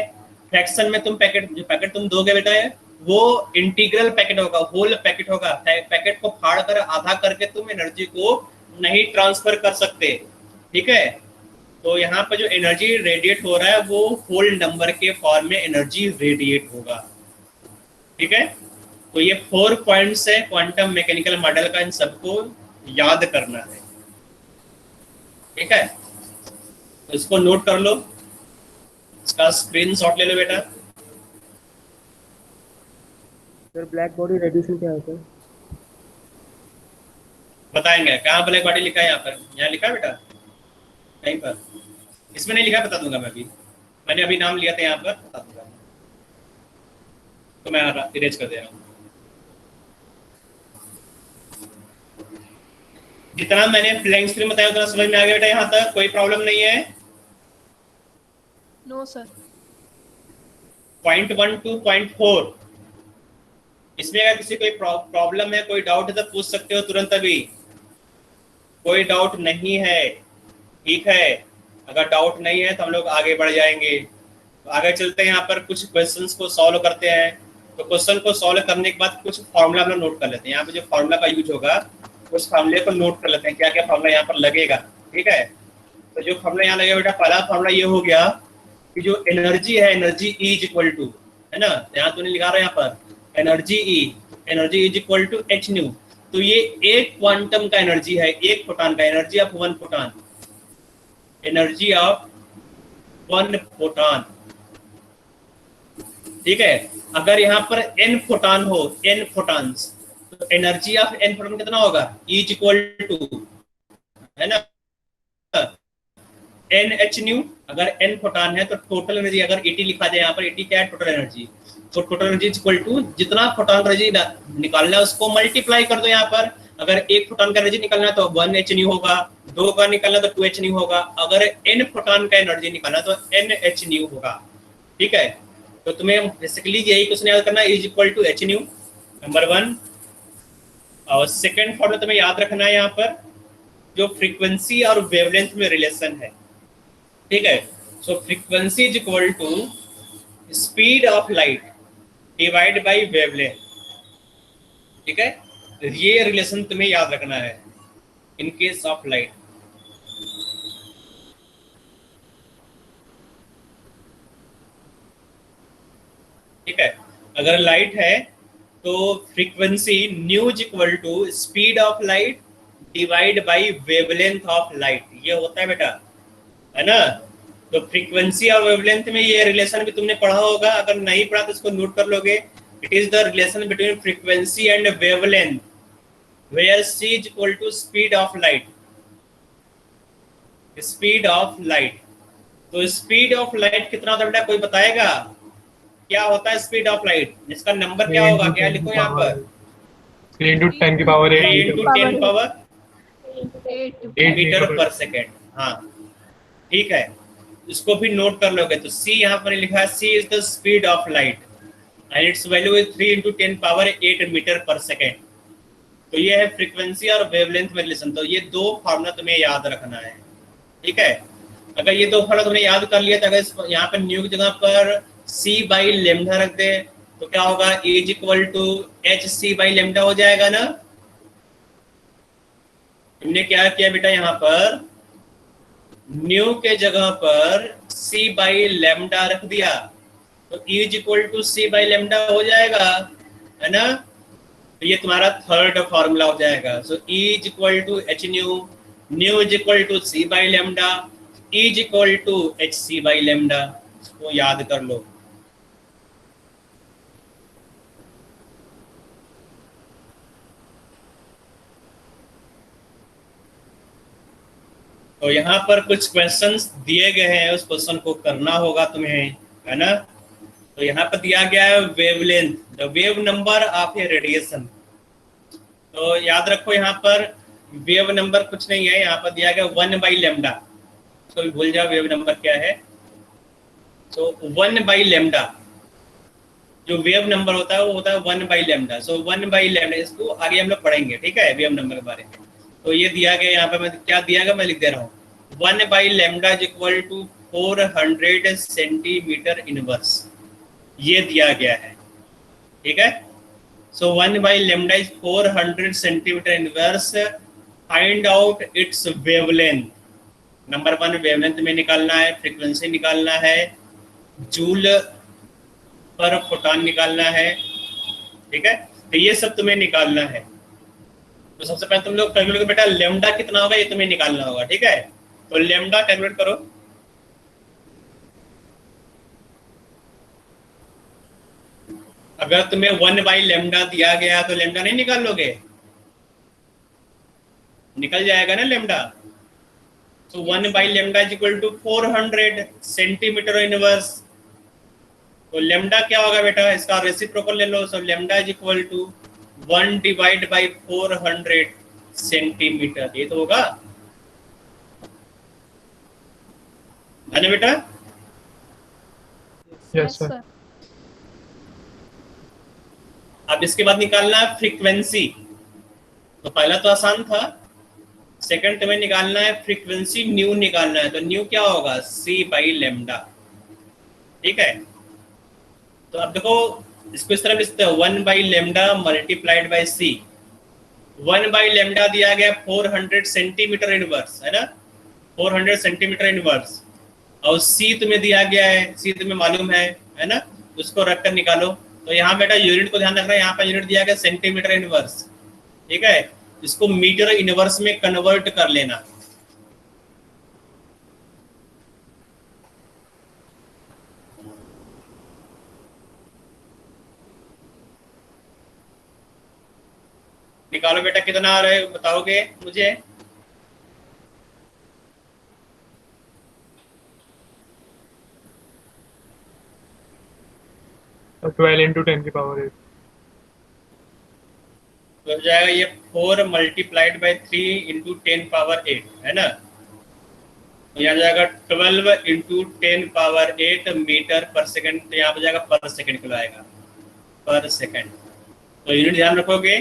फ्रैक्शन में तुम पैकेट, जो पैकेट तुम दोगे बेटा है वो इंटीग्रल पैकेट होगा, होल पैकेट होगा। पैकेट को फाड़ कर आधा करके तुम एनर्जी को नहीं ट्रांसफर कर सकते, ठीक है। तो यहाँ पर जो एनर्जी रेडिएट हो रहा है वो होल नंबर के फॉर्म में एनर्जी रेडिएट होगा, ठीक है। तो ये 4 पॉइंट्स है क्वांटम मैकेनिकल मॉडल का, इन सबको याद करना है, ठीक है। तो इसको नोट कर लो, इसका स्क्रीनशॉट ले लो बेटा। सर ब्लैक बॉडी रेडिएशन क्या होता है? बताएंगे। कहाँ ब्लैक बॉडी लिखा है? यहाँ पर, यहाँ लिखा है बेटा कहीं पर? इसमें नहीं लिखा, बता दूंगा मैं अभी। मैंने अभी नाम लिया था यहाँ पर, बता दूंगा। तो मैं इरेज कर दे रहा हूँ। जितना मैंने फ्लैंक स्क्रीन बताया उतना समझ में आ गया बेटा? यहाँ तक कोई प्रॉब्लम नहीं है? No, sir. Point 1 to point 4 इसमें अगर किसी कोई प्रॉब्लम है, कोई डाउट है तो पूछ सकते हो तुरंत अभी, कोई डाउट नहीं है, ठीक है? अगर डाउट नहीं है तो हम लोग आगे बढ़ जाएंगे। तो आगे चलते हैं, यहाँ पर कुछ क्वेश्चंस को सॉल्व करते हैं। तो क्वेश्चन को सॉल्व करने के बाद कुछ फॉर्मूला हम लोग नोट कर लेते हैं। यहाँ पे जो फॉर्मूला का यूज होगा उस फॉर्मूले को नोट कर लेते हैं, क्या क्या फॉर्मूला यहाँ पर लगेगा, ठीक है? तो जो फॉर्मूला यहाँ लगेगा बेटा, पहला फॉर्मूला ये हो गया कि जो एनर्जी है, energy E is equal to, है ना, यहाँ तो नहीं लिखा रहा यहाँ पर energy energy is equal to h nu. तो ये एक क्वांटम का एनर्जी है, एक फोटॉन का, energy of one photon, energy of one photon, ठीक है? अगर यहाँ पर n फोटॉन हो, n फोटॉन्स, तो एनर्जी ऑफ n फोटॉन कितना होगा? E इज इक्वल टू, है ना, n h न्यू। अगर n फोटॉन है तो टोटल एनर्जी, अगर ET लिखा जाए यहाँ पर, ET क्या है? Total energy. तो total energy is equal to जितना फोटॉन एनर्जी निकालना है उसको मल्टीप्लाई कर दो यहाँ पर। अगर एक फोटॉन का एनर्जी निकालना है तो 1 h न्यू होगा, 2 का निकालना तो 2 h न्यू होगा, अगर n फोटॉन का एनर्जी निकालना तो n h न्यू होगा, ठीक है? तो तुम्हें बेसिकली यही क्वेश्चन याद करना, is equal to h nu, number 1। और सेकंड फॉर्मूला तुम्हें याद रखना है यहाँ पर, जो फ्रीक्वेंसी और वेवलेंथ में रिलेशन है, ठीक है? So frequency is equal to speed of light divide by wavelength, ठीक है? ये रिलेशन तुम्हें याद रखना है इन केस ऑफ लाइट। ठीक है, अगर लाइट है तो frequency nu is equal to speed of light divide by wavelength of light, ये होता है बेटा, है ना? तो फ्रीक्वेंसी और वेवलेंथ में ये रिलेशन भी तुमने पढ़ा होगा, अगर नहीं पढ़ा तो इसको नोट कर लोगे। It is the relation between frequency and wavelength where c is equal to speed of light, speed of light. तो स्पीड ऑफ लाइट कितना होता है बेटा, कोई बताएगा क्या होता है स्पीड ऑफ लाइट? इसका नंबर क्या होगा, क्या लिखो यहाँ पर? 3 into 10 की power 8 3 into 10 power 8 metre per second. हाँ ठीक है, इसको भी नोट कर लोगे। तो c यहाँ पर लिखा है, c is the speed of light and its value is 3 into 10 power 8 metre per second. तो ये है फ्रीक्वेंसी और वेवलेंथ में रिलेशन। तो ये दो फार्मूला तुम्हें याद रखना है, ठीक है? अगर ये दो फार्मूला तुमने याद कर लिया तो अगर यहाँ पर न्यू की जगह पर c बाई लेमडा रख दे तो क्या होगा, E is equal to h c by lambda हो जाएगा ना। तुमने क्या किया बेटा, यहाँ पर न्यू के जगह पर c बाई लेमडा रख दिया तो E is equal to c by lambda हो जाएगा, है ना? तो ये तुम्हारा थर्ड फॉर्मूला हो जाएगा। So E is equal to h nu, nu is equal to c by lambda, E is equal to h c by lambda. इसको याद कर लो। तो यहाँ पर कुछ क्वेश्चंस दिए गए हैं, उस क्वेश्चन को करना होगा तुम्हें, है ना? तो यहाँ पर दिया गया है wavelength, the wave number of A radiation. तो याद रखो यहाँ पर वेव नंबर कुछ नहीं है, यहाँ पर दिया गया 1 बाई लेमडा। तो भूल जाओ वेव नंबर क्या है। तो 1 बाई लेमडा जो वेव नंबर होता है वो होता है 1 by lambda. So 1 by lambda, इसको आगे हम लोग पढ़ेंगे, ठीक है, वेव नंबर के बारे में। तो ये दिया गया यहाँ पे, मैं क्या दिया गया मैं लिख दे रहा हूँ, 1 by lambda is equal to 400 centimetre inverse, ये दिया गया है, ठीक है? So 1 by lambda is 400 centimetre inverse. Find out its wavelength. Number 1 wavelength में निकालना है, फ्रीक्वेंसी निकालना है, जूल पर फोटॉन निकालना है, ठीक है? तो ये सब तुम्हें निकालना है। तो सबसे पहले तुम लोग कैलकुलेट करो बेटा, लेमडा कितना होगा ये तुम्हें निकालना होगा, ठीक है? तो लेमडा कैलकुलेट करो। अगर तुम्हें 1 बाई लेमडा दिया गया तो लेमडा नहीं निकाल लोगे? निकल जाएगा ना लेमडा। तो 1 by lambda is equal to 400 centimetre inverse. तो लेमडा क्या होगा बेटा, इसका रेसिप्रोकल ले लो। So lambda is equal to 1 divide by 400 centimetre, ये तो होगा, है ना बेटा? Yes, sir. अब इसके बाद निकालना है फ्रीक्वेंसी। तो पहला तो आसान था, सेकंड तुम्हें निकालना है फ्रीक्वेंसी, न्यू निकालना है। तो न्यू क्या होगा? सी बाई लेमडा, ठीक है। तो अब देखो इसको इस तरह लिखते हैं, 1 by lambda multiplied by c. 1 by lambda दिया गया 400 सेंटीमीटर इनवर्स, है ना, 400 सेंटीमीटर इनवर्स। और सी तुम्हें दिया गया है, सी तुम्हें मालूम है ना, उसको रख कर निकालो। तो यहाँ बेटा यूनिट को ध्यान रखना है, यहाँ पर यूनिट दिया गया सेंटीमीटर इनवर्स, ठीक है। इसको मीटर इनवर्स में कन्वर्ट कर लेना। निकालो बेटा, कितना आ रहा है बताओगे मुझे? So 12 into 10 की पावर 8. तो हो जाएगा ये 4 मल्टीप्लाइड बाई 3 इंटू 10 पावर 8, है ना। तो यहाँ जाएगा 12 इंटू 10 पावर 8 मीटर पर सेकंड। तो यहाँ पे जाएगा पर सेकंड किलो आएगा, पर सेकंड। तो यूनिट ध्यान रखोगे,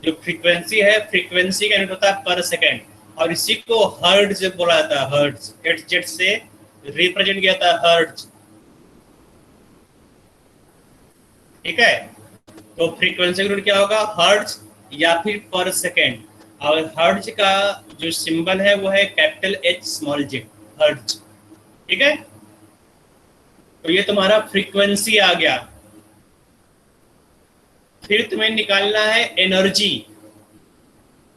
जो फ्रीक्वेंसी है, फ्रीक्वेंसी का यूनिट होता है पर सेकंड, और इसी को हर्ट्ज बोला जाता है। हर्ट्ज HZ से रिप्रेजेंट किया जाता है, हर्ट्ज, ठीक है। तो फ्रीक्वेंसी का यूनिट क्या होगा? हर्ट्ज या फिर पर सेकेंड। और हर्ट्ज का जो सिंबल है वो है capital H small z, hertz, ठीक है। तो ये तुम्हारा फ्रीक्वेंसी आ गया। फिर तुम्हें निकालना है एनर्जी।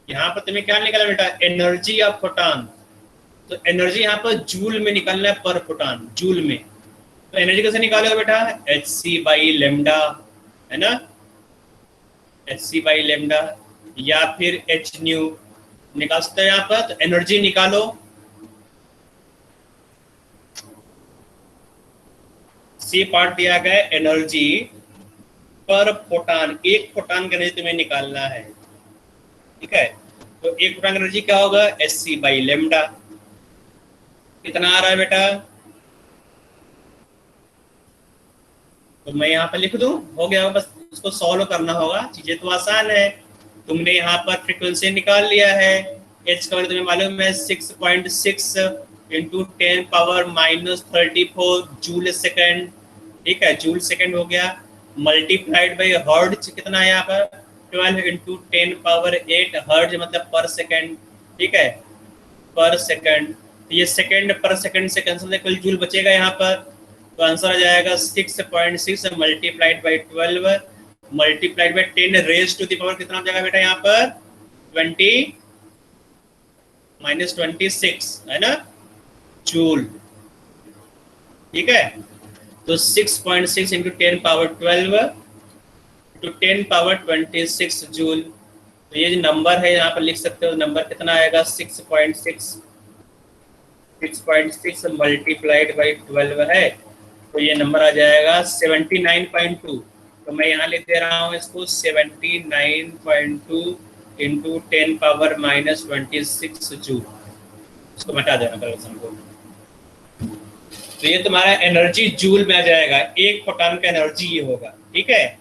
यहाँ पर तुम्हें क्या निकालना बेटा? Energy of photon. तो एनर्जी यहाँ पर जूल में निकालना है, पर फोटॉन, जूल में। तो एनर्जी कैसे निकालोगे बेटा? Hc बाई लेमडा, है ना, Hc बाई लेमडा, या फिर H न्यू निकाल सकते हैं यहाँ पर। तो एनर्जी निकालो, सी पार्ट दिया गया एनर्जी पर फोटॉन, एक फोटॉन का एनर्जी तुम्हें निकालना है, ठीक है। तो एक फोटॉन का एनर्जी क्या होगा? Hc by lambda. कितना आ रहा है बेटा? तो मैं यहाँ पर लिख दूं, हो गया, बस उसको सॉल्व करना होगा। चीजें तो आसान है। तुमने यहाँ पर फ्रीक्वेंसी निकाल लिया है, H का तुम्हें मालूम है 6.6 into 10 power minus 34 joule second, ठीक है, जूल सेकंड हो गया। मल्टीप्लाइड बाई हर्ट्ज, कितना है यहाँ पर? 12 इंटू 10 पावर 8 हर्ट्ज, मतलब पर सेकंड, ठीक है, पर सेकंड। ये सेकंड पर सेकंड से कैंसिल, कुल जूल बचेगा यहाँ पर। तो आंसर आ जाएगा 6.6 multiplied by 12 multiplied by 10 raise to the power, कितना हो जाएगा बेटा यहाँ पर? 20 माइनस 26, है ना, जूल, ठीक है। तो 6.6 into 10 power 12 to 10 power 26 joule. तो ये जो नंबर है यहाँ पर लिख सकते हो, नंबर कितना आएगा? 6.6 मल्टीप्लाइड बाई 12 है, तो ये नंबर आ जाएगा 79.2। तो मैं यहाँ लिख दे रहा हूँ इसको 79.2 इंटू 10 पावर माइनस 26 जूल। इसको मिटा देना करेक्शन को। तो ये तुम्हारा एनर्जी जूल में आ जाएगा, एक फोटॉन का एनर्जी ये होगा, ठीक है।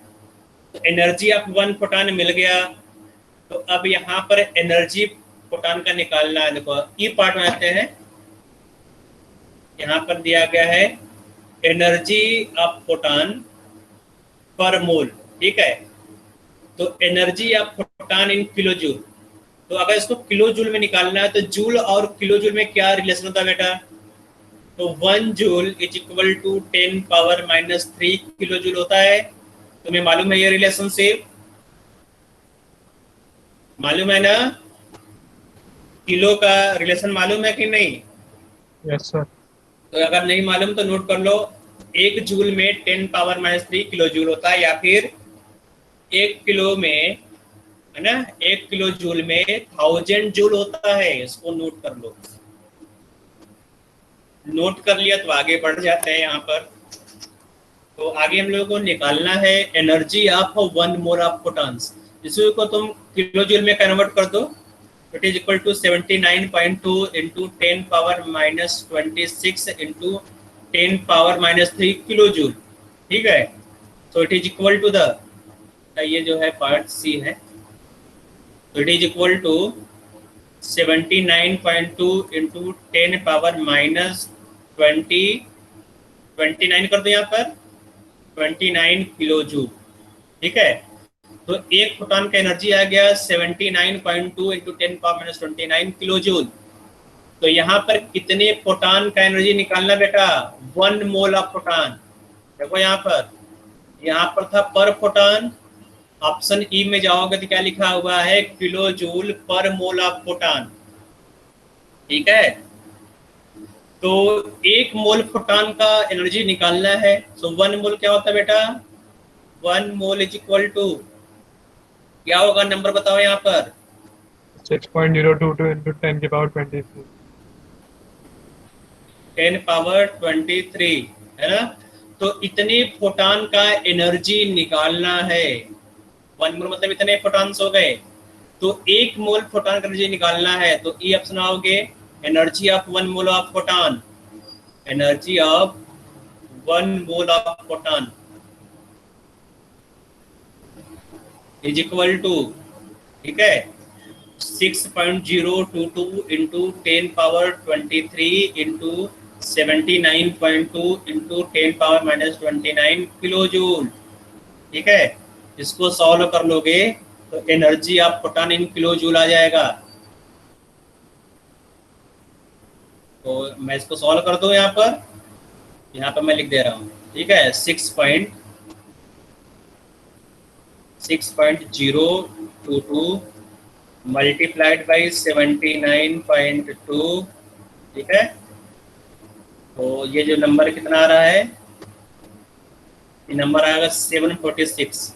तो एनर्जी ऑफ 1 फोटॉन मिल गया। तो अब यहाँ पर एनर्जी फोटॉन का निकालना है। देखो ई पार्ट में आते हैं, यहाँ पर दिया गया है एनर्जी ऑफ फोटॉन पर मोल, ठीक है। तो energy of photon in kilo joule. तो अगर इसको किलो जूल में निकालना है तो जूल और किलो जूल में क्या रिलेशन होता है बेटा? तो 1 joule is equal to 10 power minus 3 kilo joule होता है। तुम्हें मालूम है ये रिलेशनशिप? मालूम है ना? किलो का रिलेशन मालूम है कि नहीं? Yes, sir. तो अगर नहीं मालूम तो नोट कर लो, 1 जूल में 10 पावर माइनस 3 किलो जूल होता है, या फिर 1 किलो में, है ना, 1 किलो जूल में 1000 जूल होता है। इसको नोट कर लो। नोट कर लिया तो आगे बढ़ जाते हैं यहाँ पर। तो आगे हम लोगों को निकालना है energy of 1 mole of photons. इसको तुम किलो जूल में कन्वर्ट कर दो, it is equal to 79.2 into 10 power minus 26 into 10 power minus 3 kilo joule. ठीक है, so it is equal to the, ये जो है पार्ट सी है, तो it is equal to 79.2 into 10 power minus 29 कर दो यहाँ पर 29 किलो जूल। ठीक है, तो एक फोटॉन का एनर्जी आ गया 79.2 into 10 power minus 29 kilo joule. तो यहाँ पर कितने फोटॉन का एनर्जी निकालना बेटा? 1 मोल ऑफ फोटॉन। देखो यहाँ पर था पर फोटॉन, ऑप्शन ई में जाओगे तो क्या लिखा हुआ है? किलो जूल पर मोल ऑफ फोटॉन। ठीक है, तो 1 मोल फोटॉन का एनर्जी निकालना है, सो 1 मोल क्या होता है बेटा? 1 मोल इज इक्वल टू क्या होगा? नंबर बताओ यहाँ पर। 6.022 into 10 की पावर 23। 10 पावर 23 है ना? तो इतने फोटॉन का एनर्जी निकालना है। 1 मोल मतलब इतने फोटॉन्स हो गए, तो 1 मोल फोटॉन का एनर्जी निकालना है, तो ई ऑप्शन आओगे energy of 1 mole of photon, energy of 1 mole of photon is equal to, ठीक है, 6.022 into 10 power 23 into 79.2 into 10 power minus 29 kilo joule. ठीक है, इसको सॉल्व कर लोगे तो energy of photon in kilo joule आ जाएगा। तो मैं इसको सॉल्व कर दूं यहाँ पर मैं लिख दे रहा हूँ। ठीक है, 6.022 मल्टीप्लाइड बाई 79.2। ठीक है, तो ये जो नंबर कितना आ रहा है? ये नंबर आएगा 746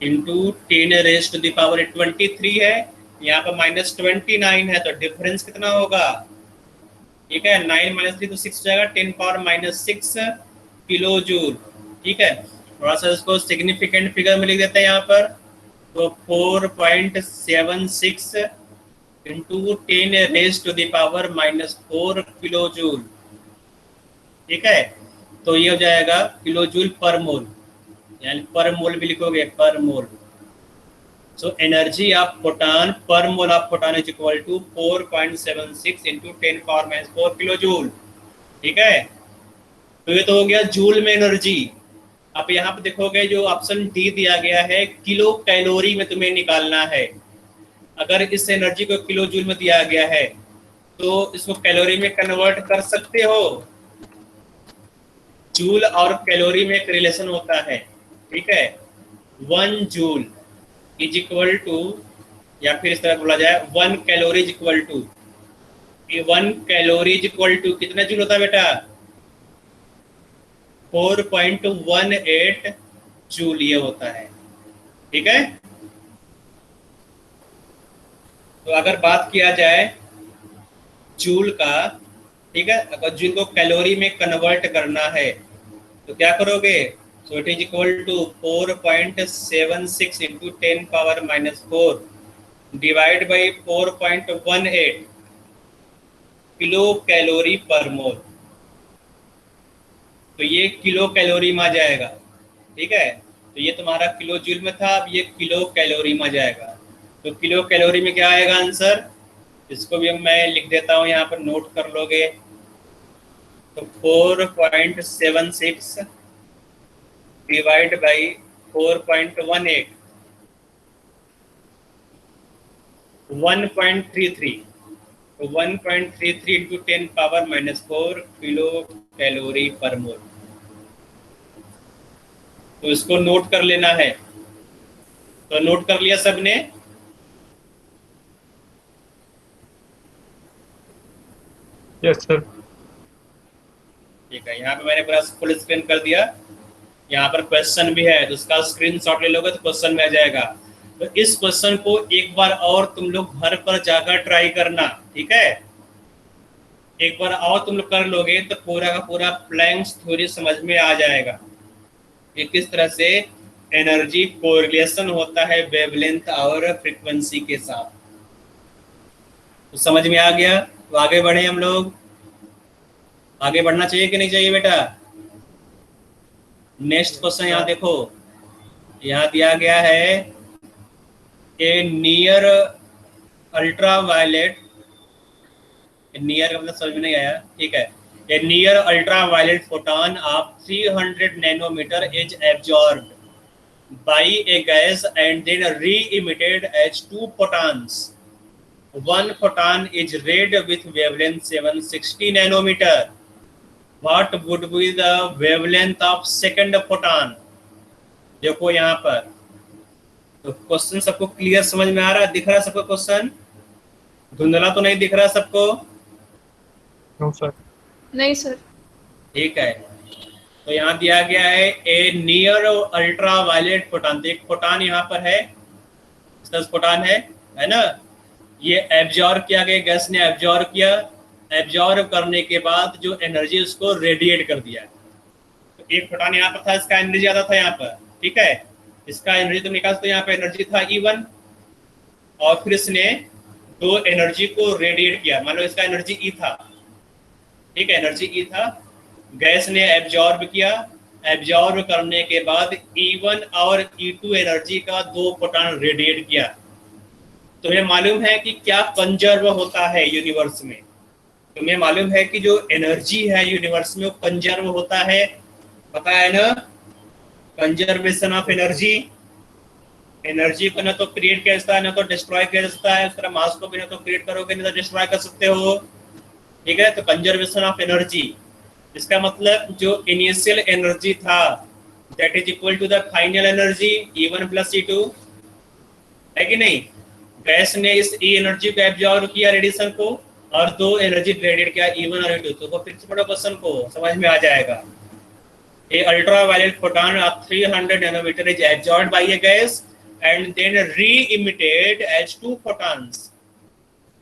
into 10 raise to the power 23 है, यहाँ पर माइनस 29 है, तो डिफरेंस कितना होगा? ठीक है, 9 माइनस 3 तो 6 हो जाएगा, 10 पावर माइनस 6 किलो जूल। ठीक है, थोड़ा सा इसको सिग्निफिकेंट फिगर में लिख देते हैं यहाँ पर, तो 4.76 into 10 raise to the power minus 4 kilo joule. ठीक है, तो ये हो जाएगा किलो जूल पर मोल, यानी पर मोल भी लिखोगे per mole. So energy of photon per mole of photon is equal to 4.76 into 10 power minus 4 kilo joule. ठीक है, तो ये तो हो गया जूल में एनर्जी। अब यहाँ पे देखोगे जो ऑप्शन डी दिया गया है, किलो कैलोरी में तुम्हें निकालना है। अगर इस एनर्जी को किलो जूल में दिया गया है तो इसको कैलोरी में कन्वर्ट कर सकते हो। जूल और कैलोरी में एक रिलेशन होता है। ठीक है, 1 जूल इज इक्वल टू, या फिर इस तरह बोला जाए 1 calorie is equal to, 1 calorie is equal to कितना जूल होता है बेटा? 4.18 जूल ये होता है। ठीक है, तो अगर बात किया जाए जूल का, ठीक है, अगर जूल को कैलोरी में कन्वर्ट करना है तो क्या करोगे? So it is equal to 4.76 into 10 power minus 4 divide by 4.18 kilo calorie per mole. तो ये किलो कैलोरी में आ जाएगा। ठीक है, तो ये तुम्हारा किलो जूल में था, अब ये किलो कैलोरी में आ जाएगा। तो किलो कैलोरी में क्या आएगा आंसर? इसको भी मैं लिख देता हूँ, यहाँ पर नोट कर लोगे। तो 4.76 डिवाइड बाई 4.18 1.33, तो 1.33 into 10 power minus 4 kilo calorie per mole. तो इसको नोट कर लेना है। तो नोट कर लिया सबने? Yes sir. ठीक है, यहाँ पे मैंने पूरा फुल स्क्रीन कर दिया। यहाँ पर क्वेश्चन भी है, तो उसका स्क्रीनशॉट ले लोगे तो क्वेश्चन में आ जाएगा। तो इस क्वेश्चन को एक बार और तुम लोग घर पर जाकर ट्राई करना। ठीक है, एक बार और तुम लोग कर लोगे तो पूरा का पूरा प्लैंक्स थ्योरी समझ में आ जाएगा कि किस तरह से एनर्जी कोरिलेशन होता है वेवलेंथ और फ्रीक्वेंसी के साथ। तो समझ में आ गया, तो आगे बढ़े हम लोग। आगे बढ़ना चाहिए कि नहीं चाहिए बेटा? नेक्स्ट क्वेश्चन यहाँ देखो, यहाँ दिया गया है कि नियर अल्ट्रा वायलेट, नियर का मतलब समझ में नहीं आया, ठीक है। A near ultraviolet photon of 300 nanometre is absorbed by a gas and then re-emitted as 2 photons. One photon is red with wavelength 760 nanometer. What would be the wavelength of second photon? देखो यहाँ पर तो question सबको clear समझ में आ रहा है, दिख रहा है सबको क्वेश्चन? धुंधला तो नहीं दिख रहा सबको? No, sir. नहीं सर। ठीक है, तो यहाँ दिया गया है a near ultraviolet photon. तो एक फोटॉन यहाँ पर है, 10 फोटॉन है ना। ये एब्जॉर्ब किया गया, गैस ने एब्जॉर्ब किया, एब्जॉर्ब करने के बाद जो एनर्जी उसको रेडिएट कर दिया। तो एक फोटॉन यहाँ पर था, इसका एनर्जी ज्यादा था यहाँ पर, ठीक है। इसका एनर्जी तो निकाल, तो यहाँ पे एनर्जी था E1 और फिर इसने दो एनर्जी को रेडिएट किया। मान लो इसका एनर्जी E था, ठीक है, एनर्जी E था, गैस ने एब्जॉर्ब किया, एब्जॉर्ब करने के बाद E1 और E2 एनर्जी का 2 फोटॉन रेडिएट किया। तुम्हें मालूम है कि क्या कंजर्व होता है यूनिवर्स में? तुम्हें मालूम है कि जो एनर्जी है यूनिवर्स में वो कंजर्व होता है, पता है ना? कंजर्वेशन ऑफ एनर्जी, एनर्जी को ना तो क्रिएट किया जाता है ना तो डिस्ट्रॉय किया जाता है। उस तरह मास को भी ना तो क्रिएट करोगे नहीं तो डिस्ट्रॉय कर सकते हो, ठीक है। तो कंजर्वेशन ऑफ एनर्जी, इसका मतलब जो इनिशियल एनर्जी था that is equal to the final energy E1 plus E2, है कि नहीं? गैस ने इस E एनर्जी को एब्जॉर्ब किया, रेडिएशन को, और 2 एनर्जी रेडिएट किया E1 और E2। तो फिर से पढ़ो क्वेश्चन को, समझ में आ जाएगा। A ultraviolet photon of 300 nanometre is absorbed by a gas and then re-emitted as 2 photons.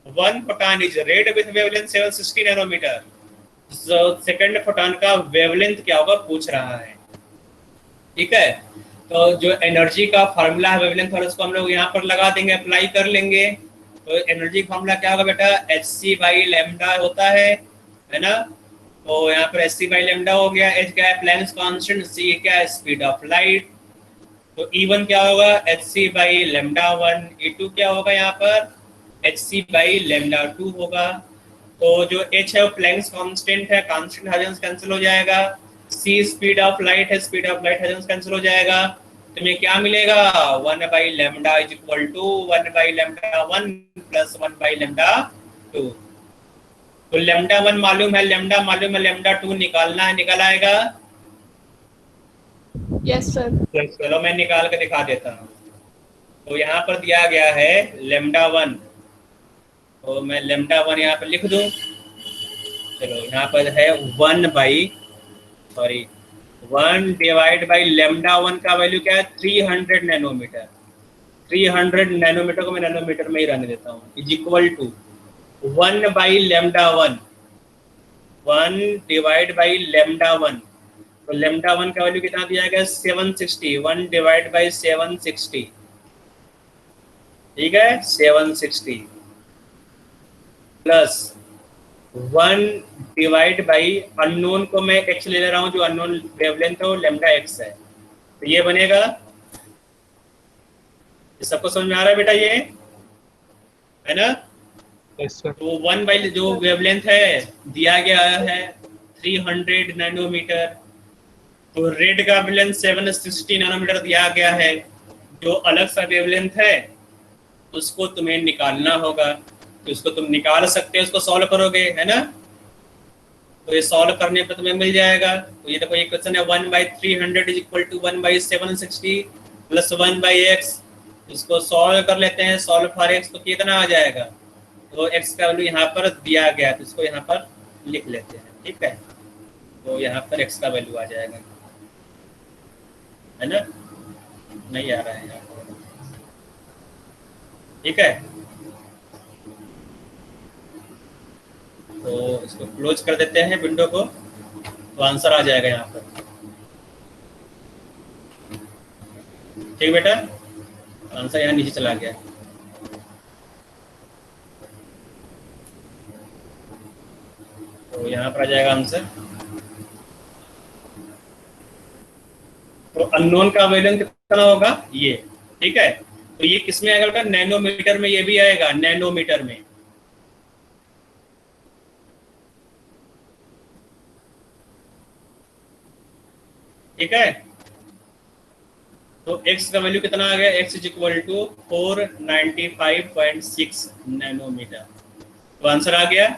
One photon is red with wavelength 760 nanometer. So second photon का वेवलेंथ क्या होगा पूछ रहा है, ठीक है। तो जो एनर्जी का फार्मूला है वेवलेंथ वाला, उसको हम लोग यहाँ पर लगा देंगे, अप्लाई कर लेंगे। तो एनर्जी फार्मूला क्या होगा बेटा? hc बाई लैम्डा होता है ना। तो यहाँ पर hc बाई लैम्डा हो गया, h क्या है? प्लैंक्स कांस्टेंट, c क्या है? Speed of light. तो E1 क्या होगा? hc बाई लैम्डा 1, E2 क्या होगा यहाँ पर? hc बाई लैम्डा 2 होगा। तो जो h है वो प्लैंक्स कांस्टेंट है, कांस्टेंट हाइजेंस कैंसिल हो जाएगा। c स्पीड ऑफ लाइट है, स्पीड ऑफ लाइट हाइजेंस कैंसिल हो जाएगा। तुम्हें क्या मिलेगा? 1 by lambda is equal to 1 by lambda 1 plus 1 by lambda 2। तो लैम्डा 1 मालूम है, लैम्डा मालूम है, लैम्डा 2 निकालना है, निकल आएगा? Yes sir. चलो मैं निकाल के दिखा देता हूँ। तो यहाँ पर दिया गया है लैम्डा 1, तो मैं लैम्डा 1 यहाँ पर लिख दूं। चलो यहाँ पर है 1 डिवाइड बाई लैम्डा 1 का वैल्यू क्या है? 300 नैनोमीटर। 300 नैनोमीटर को मैं नैनोमीटर में ही रहने देता हूँ, is equal to 1 by lambda 1, 1 divide by lambda 1। तो लैम्डा 1 का वैल्यू कितना दिया गया? 760। 1 डिवाइड बाई 760, ठीक है, 760 प्लस 1 डिवाइड बाई अननोन को मैं x ले रहा हूँ, जो अननोन वेवलेंथ है वो लैम्डा x है। तो ये बनेगा, ये सबको समझ में आ रहा है बेटा? ये है ना? Yes, sir. तो 1 बाई जो वेवलेंथ है दिया गया है 300 नैनोमीटर, तो रेड का वेवलेंथ 760 नैनोमीटर दिया गया है। जो अलग सा वेवलेंथ है उसको तुम्हें निकालना होगा, तो उसको तुम निकाल सकते हो, उसको सॉल्व करोगे, है ना। तो ये सॉल्व करने पे तुम्हें मिल जाएगा। तो ये देखो, ये क्वेश्चन है 1 by 300 is equal to 1 by 760 plus 1 by x। इसको सॉल्व कर लेते हैं, सॉल्व फॉर x, तो कितना आ जाएगा? तो x का वैल्यू यहाँ पर दिया गया, तो इसको यहाँ पर लिख लेते हैं, ठीक है। तो यहाँ पर x का वैल्यू आ जाएगा, है ना? नहीं आ रहा है यहाँ पर, ठीक है। तो इसको क्लोज कर देते हैं विंडो को, तो आंसर आ जाएगा यहाँ पर, ठीक बेटा। आंसर यहाँ नीचे चला गया। यहाँ पर आ जाएगा आंसर। तो अननोन का वैल्यू कितना होगा ये, ठीक है। तो ये किस में आएगा बेटा, नैनोमीटर में, ये भी आएगा नैनोमीटर में। ठीक है, तो x का वैल्यू कितना आ गया, x is equal to 495.6 nanometre. तो आंसर आ गया।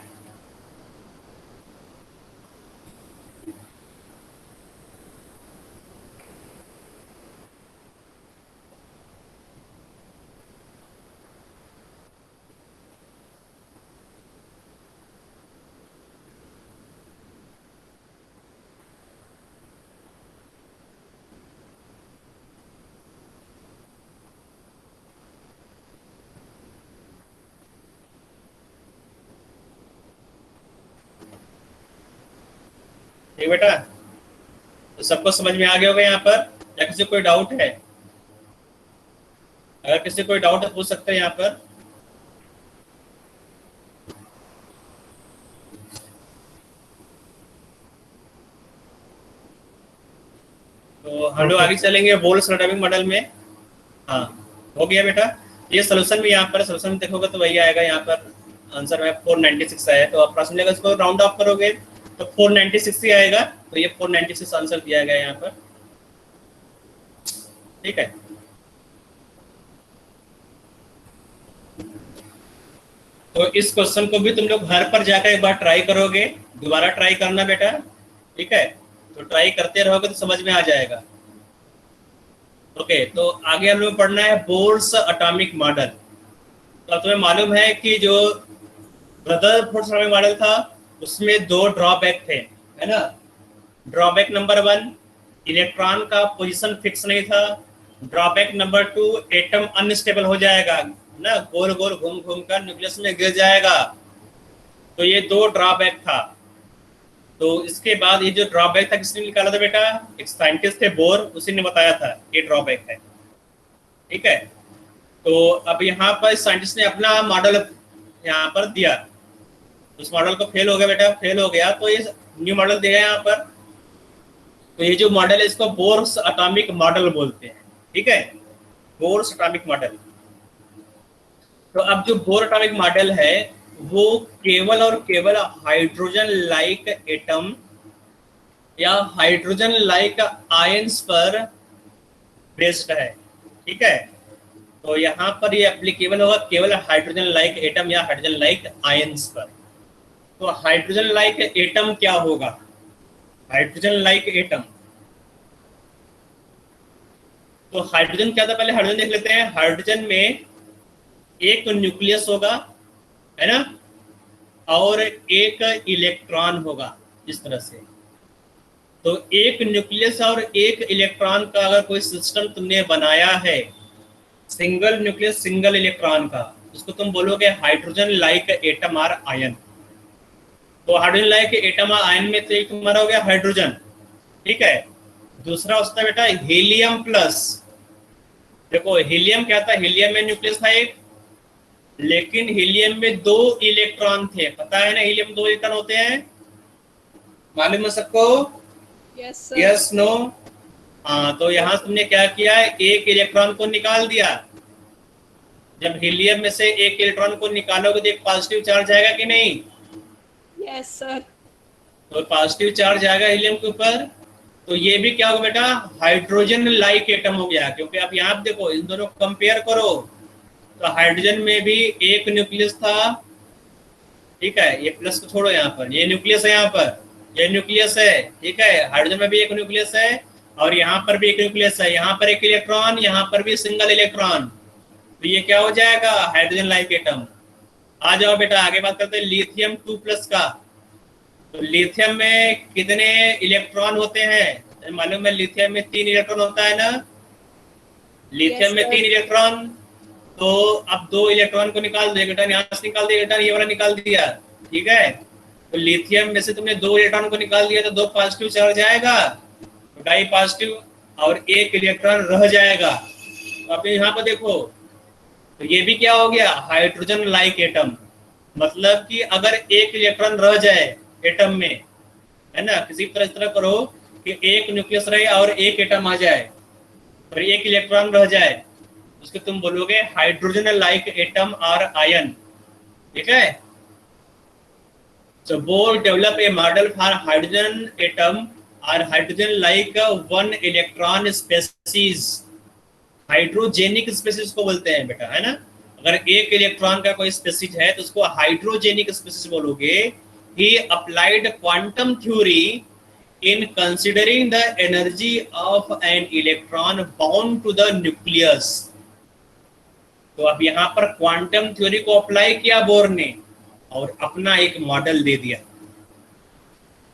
ठीक बेटा, तो सबको समझ में आ गया होगा यहाँ पर, या किसी कोई डाउट है? अगर किसी कोई डाउट है पूछ सकते हैं यहाँ पर। तो हम लोग आगे चलेंगे बोल्स डायनामिक मॉडल में। हाँ हो गया बेटा, ये सोल्यूशन भी यहाँ पर, सोल्यूशन में देखोगे तो वही आएगा यहाँ पर, आंसर में 496 है। तो अप्रोक्सीमेटली अगर इसको राउंड ऑफ करोगे तो 496 ही आएगा। तो ये 496 आंसर दिया गया यहाँ पर, ठीक है। तो इस क्वेश्चन को भी तुम लोग घर पर जाकर एक बार ट्राई करोगे, दोबारा ट्राई करना बेटा, ठीक है। तो ट्राई करते रहोगे तो समझ में आ जाएगा। ओके, तो आगे हम लोग पढ़ना है बोर्स एटॉमिक मॉडल। तो तुम्हें मालूम है कि जो रदरफोर्ड एटॉमिक मॉडल था उसमें दो ड्रॉबैक थे, है ना। ड्रॉबैक नंबर 1, इलेक्ट्रॉन का पोजीशन फिक्स नहीं था। ड्रॉबैक नंबर 2, एटम अनस्टेबल हो जाएगा ना, गोल गोल घूम घूम कर न्यूक्लियस में गिर जाएगा। तो ये दो ड्रॉबैक था। तो इसके बाद ये जो ड्रॉबैक था किसने निकाला था बेटा, एक साइंटिस्ट थे बोर, उसी ने बताया था ये ड्रॉबैक है, ठीक है। तो अब यहाँ पर साइंटिस्ट ने अपना मॉडल यहाँ पर दिया, उस मॉडल को फेल हो गया बेटा, फेल हो गया तो ये न्यू मॉडल दिया यहाँ पर। तो ये जो मॉडल है इसको बोर्स एटॉमिक मॉडल बोलते हैं, ठीक है, बोर्स एटॉमिक मॉडल। तो अब जो बोर एटॉमिक मॉडल है वो केवल और केवल हाइड्रोजन लाइक एटम या हाइड्रोजन लाइक आयंस पर बेस्ड है, ठीक है। तो यहाँ पर ये एप्लीकेबल होगा केवल हाइड्रोजन लाइक एटम या हाइड्रोजन लाइक आयंस पर। तो हाइड्रोजन लाइक एटम क्या होगा, हाइड्रोजन लाइक एटम, तो हाइड्रोजन क्या था पहले हाइड्रोजन देख लेते हैं। हाइड्रोजन में एक न्यूक्लियस होगा, है ना, और एक इलेक्ट्रॉन होगा, इस तरह से। तो एक न्यूक्लियस और एक इलेक्ट्रॉन का अगर कोई सिस्टम तुमने बनाया है, सिंगल न्यूक्लियस सिंगल इलेक्ट्रॉन का, उसको तुम बोलोगे हाइड्रोजन लाइक एटम और आयन। तो हाइड्रोजन लाइक एटम और आयन में तो एक तुम्हारा हो गया हाइड्रोजन, ठीक है। दूसरा होता है बेटा हीलियम प्लस। देखो हीलियम क्या था, हीलियम में न्यूक्लियस था एक, लेकिन हीलियम में दो इलेक्ट्रॉन थे, पता है ना, हीलियम में दो इलेक्ट्रॉन होते हैं, मालूम है सबको? Yes no? हाँ, तो यहाँ तुमने क्या किया, एक इलेक्ट्रॉन को निकाल दिया। जब हीलियम में से एक इलेक्ट्रॉन को निकालोगे तो एक पॉजिटिव चार्ज आएगा कि नहीं? Yes sir. तो पॉजिटिव चार्ज आएगा हीलियम के ऊपर, तो ये भी क्या होगा बेटा, हाइड्रोजन लाइक एटम हो गया। क्योंकि आप यहाँ देखो, इन दोनों को कंपेयर करो, तो हाइड्रोजन में भी एक न्यूक्लियस था, ठीक है, ये प्लस को छोड़ो, यहाँ पर ये न्यूक्लियस है, यहाँ पर ये न्यूक्लियस है, ठीक है, हाइड्रोजन में भी एक न्यूक्लियस है और यहाँ पर भी एक न्यूक्लियस है, यहाँ पर एक इलेक्ट्रॉन, यहाँ पर भी सिंगल इलेक्ट्रॉन। तो ये क्या हो जाएगा, हाइड्रोजन लाइक एटम। आ जाओ बेटा आगे बात करते हैं लिथियम 2+ का। तो लिथियम में कितने इलेक्ट्रॉन होते हैं, मालूम है? लिथियम में 3 इलेक्ट्रॉन होता है ना, लिथियम में 3 इलेक्ट्रॉन। तो अब 2 इलेक्ट्रॉन को निकाल दो, इलेक्ट्रॉन यहाँ से निकाल दिया, इलेक्ट्रॉन ये वाला निकाल दिया, ठीक है। तो लिथियम में से तुमने 2 इलेक्ट्रॉन को निकाल दिया तो 2 पॉजिटिव चार्ज आएगा, तो डाई पॉजिटिव, और एक इलेक्ट्रॉन रह जाएगा। तो आप यहाँ पर देखो, तो ये भी क्या हो गया, हाइड्रोजन लाइक एटम। मतलब कि अगर एक इलेक्ट्रॉन रह जाए एटम में, है ना। किसी तरह इस तरह करो कि एक न्यूक्लियस रहे और एक एटम आ जाए और एक इलेक्ट्रॉन रह जाए, उसको तुम बोलोगे हाइड्रोजन लाइक एटम और आयन, ठीक है। So Bohr developed a model for hydrogen atom or hydrogen like one electron species. Hydrogenic species को बोलते हैं बेटा, है ना। अगर एक इलेक्ट्रॉन का कोई स्पेसीज है तो उसको हाइड्रोजेनिक स्पेसीज बोलोगे। He applied quantum theory in considering the energy of an electron bound to the nucleus. तो अब यहाँ पर क्वांटम थ्योरी को अप्लाई किया बोर ने और अपना एक मॉडल दे दिया।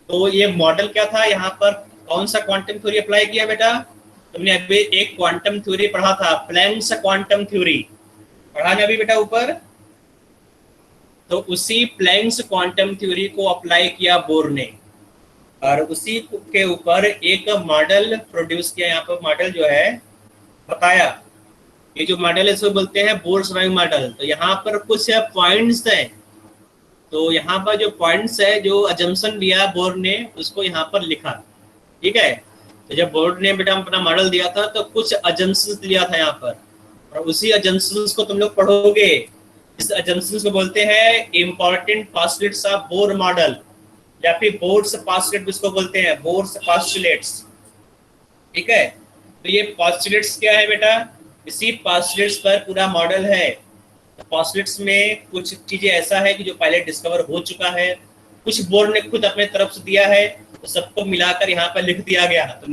तो ये मॉडल क्या था, यहाँ पर कौन सा क्वांटम थ्योरी अप्लाई किया बेटा? तुमने अभी एक क्वांटम थ्योरी पढ़ा था, प्लैंक्स क्वांटम थ्योरी पढ़ा ना अभी बेटा ऊपर। तो उसी प्लैंक्स क्वांटम थ्योरी को अप्लाई किया बोर ने और उसी के ऊपर एक मॉडल प्रोड्यूस किया। यहाँ पर मॉडल जो है बताया, ये जो मॉडल है इसको बोलते हैं बोर-स्टाइन मॉडल। तो यहाँ पर कुछ पॉइंट्स हैं, तो यहाँ पर जो पॉइंट्स है, जो अजम्पशन दिया बोर ने, उसको यहाँ पर लिखा, ठीक है। तो जब बोर ने बेटा अपना मॉडल दिया था तो कुछ अजम्पशंस दिया था यहाँ पर, और उसी अजम्पशंस को तुम लोग पढ़ोगे। इस अजम्पशंस को बोलते हैं important postulates of Bohr model, या फिर बोर्स पोस्टुलेट इसको बोलते हैं, बोर्स पोस्टुलेट्स, ठीक है। तो ये पोस्टुलेट्स क्या है बेटा? इसी पोस्टुलेट्स पर पूरा मॉडल है। पोस्टुलेट्स में कुछ चीजें ऐसा है कि जो पहले डिस्कवर हो चुका है, कुछ बोर ने खुद अपने तरफ से दिया है, तो सबको मिलाकर यहाँ पर लिख दिया गया। तो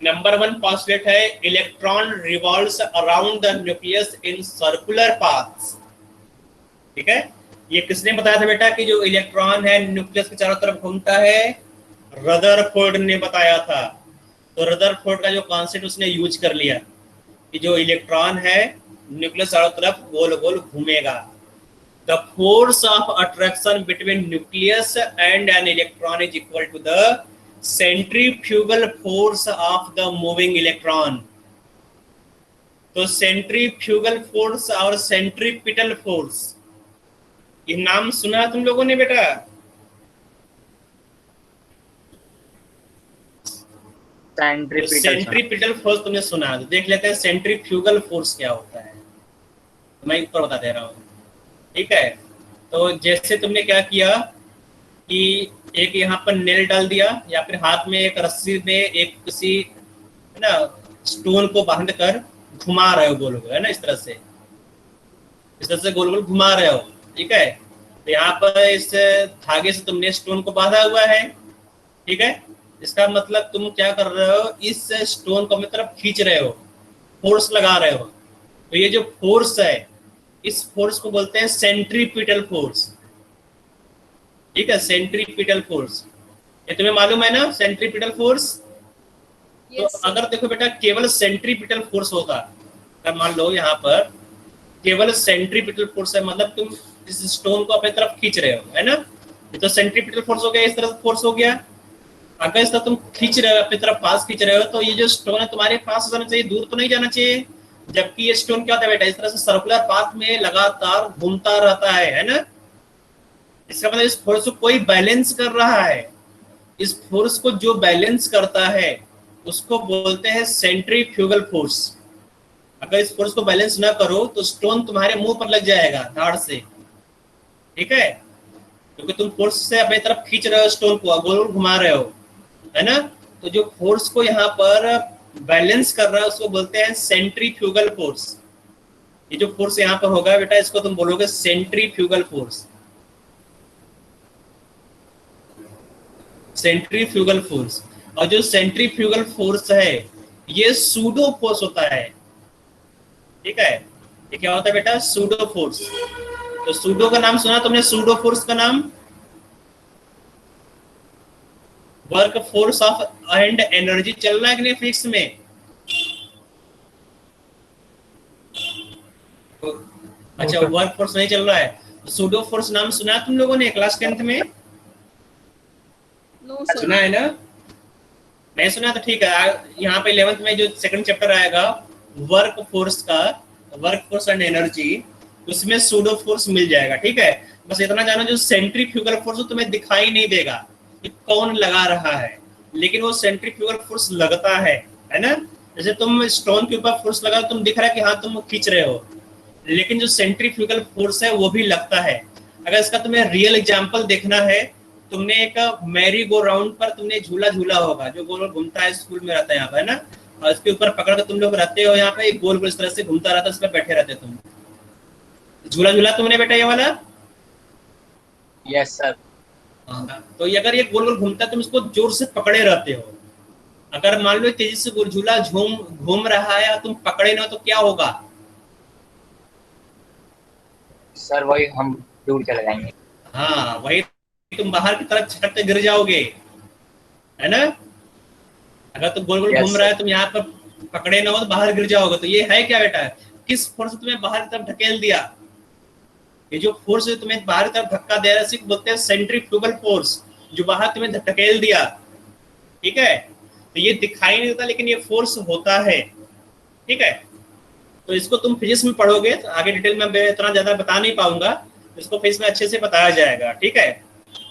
नंबर वन पोस्टुलेट है electron revolves around the nucleus in circular paths, ठीक है। ये किसने बताया था बेटा कि जो इलेक्ट्रॉन है न्यूक्लियस के चारों तरफ घूमता है? रदरफोर्ड ने बताया था। तो रदरफोर्ड का जो कॉन्सेप्ट उसने यूज कर लिया कि जो इलेक्ट्रॉन है न्यूक्लियस चारों तरफ गोल गोल घूमेगा। The force of attraction between nucleus and an electron is equal to the centrifugal force of the moving electron. तो सेंट्रीफ्यूगल फोर्स और सेंट्रीपिटल फोर्स, ये नाम सुना तुम लोगों ने बेटा? सेंट्रीपिटल फोर्स तुमने सुना, तो देख लेते हैं सेंट्रीफ्यूगल फोर्स क्या होता है। तो मैं ऊपर बता दे रहा हूँ, ठीक है। तो जैसे तुमने क्या किया कि एक यहाँ पर नेल डाल दिया, या फिर हाथ में एक रस्सी में एक किसी है ना स्टोन को बांध कर घुमा रहे हो गोल गोल, है ना, इस तरह से गोल गोल घुमा रहे हो, ठीक है। तो यहाँ पर इस धागे से तुमने स्टोन को बांधा हुआ है, ठीक है। इसका मतलब तुम क्या कर रहे हो, इस स्टोन को अपनी तरफ खींच रहे हो, फोर्स लगा रहे हो। तो ये जो फोर्स है, इस फोर्स को बोलते हैं सेंट्रीपिटल फोर्स, ठीक है, सेंट्रीपिटल फोर्स। ये तुम्हें मालूम है ना सेंट्रीपिटल फोर्स? Yes, तो sir. अगर देखो बेटा केवल सेंट्रीपिटल फोर्स होता, अगर मान लो यहाँ पर केवल सेंट्रीपिटल फोर्स है, मतलब तुम इस स्टोन को अपनी तरफ खींच रहे हो, है ना, ये तो सेंट्रीपिटल फोर्स हो गया, इस तरह फोर्स हो गया। अगर इस तरह तुम खींच रहे हो, अपनी तरफ पास खींच रहे हो, तो ये जो स्टोन है तुम्हारे पास जाना चाहिए, दूर तो नहीं जाना चाहिए। जबकि ये स्टोन क्या होता है बेटा, इस तरह से सर्कुलर पाथ में लगातार घूमता रहता है ना। इसका मतलब इस फोर्स को कोई बैलेंस कर रहा है। इस फोर्स को जो बैलेंस करता है उसको बोलते हैं सेंट्रीफ्यूगल फोर्स। अगर इस फोर्स को बैलेंस ना करो तो स्टोन तुम्हारे मुंह पर लग जाएगा धाड़ से, ठीक है, क्योंकि तुम फोर्स से अपनी तरफ खींच रहे हो, स्टोन को गोल गोल घुमा रहे हो, है ना। तो जो फोर्स को यहाँ पर बैलेंस कर रहा है उसको बोलते हैं सेंट्रीफ्यूगल फोर्स। ये जो फोर्स यहाँ पर होगा बेटा, इसको तुम बोलोगे सेंट्रीफ्यूगल फोर्स, सेंट्रीफ्यूगल फोर्स। और जो सेंट्रीफ्यूगल फोर्स है ये सूडो फोर्स होता है, ठीक है। ये क्या होता है बेटा? Pseudo force. तो सूडो का नाम सुना तुमने? सूडो फोर्स का नाम work force of and energy चल रहा है कि नहीं फिजिक्स में? अच्छा, वर्क फोर्स नहीं चल रहा है। सूडो फोर्स नाम सुना तुम लोगों ने क्लास 10th में? No, sir. सुना है ना? नहीं सुना तो ठीक है, यहाँ पे 11th में जो सेकंड चैप्टर आएगा वर्क फोर्स का, वर्क फोर्स एंड एनर्जी, उसमें सूडो फोर्स मिल जाएगा। ठीक है, बस इतना जानो जो सेंट्रीफ्यूगल फोर्स तुम्हें दिखाई नहीं देगा कि कौन लगा रहा है, लेकिन वो सेंट्रीफ्यूगल फोर्स लगता है ना। जैसे तुम स्टोन के ऊपर फोर्स लगा तुम दिख रहा है कि हाँ तुम खींच रहे हो, लेकिन जो सेंट्रीफ्यूगल फोर्स है वो भी लगता है। अगर इसका तुम्हें रियल एग्जांपल देखना है, तुमने एक मैरी गो राउंड पर तुमने झूला झूला होगा, जो गोल घूमता है, स्कूल में रहता है यहाँ पे, है ना, और इसके ऊपर पकड़ कर तुम लोग रहते हो, यहाँ पे एक गोल गोल इस तरह से घूमता रहता है, उस पर बैठे रहते हो तुम। झूला झूला तुमने बेटा ये वाला? Yes sir. तो ये अगर ये गोल गोल घूमता है तुम इसको जोर से पकड़े रहते हो। अगर मान लो तेजी से झूला घूम रहा है और तुम पकड़े ना तो क्या होगा? सर वही हम दूर चले जाएंगे। हाँ वही, तुम बाहर की तरफ छटकते गिर जाओगे, है ना। अगर तुम गोल गोल घूम रहा है तुम यहाँ पर पकड़े ना हो तो बाहर गिर जाओगे। तो ये है क्या बेटा? किस फोर्स से तुम्हें बाहर की तरफ ढकेल दिया? ये जो फोर्स है तुम्हें बाहर की तरफ धक्का दे रहा है, सिर्फ बोलते हैं सेंट्रीफ्यूगल फोर्स, जो बाहर तुम्हें ढकेल दिया। ठीक है, तो ये दिखाई नहीं देता लेकिन ये फोर्स होता है। ठीक है, तो इसको तुम फिजिक्स में पढ़ोगे तो आगे डिटेल में मैं इतना ज्यादा बता नहीं पाऊंगा, इसको फिजिक्स में अच्छे से बताया जाएगा। ठीक है,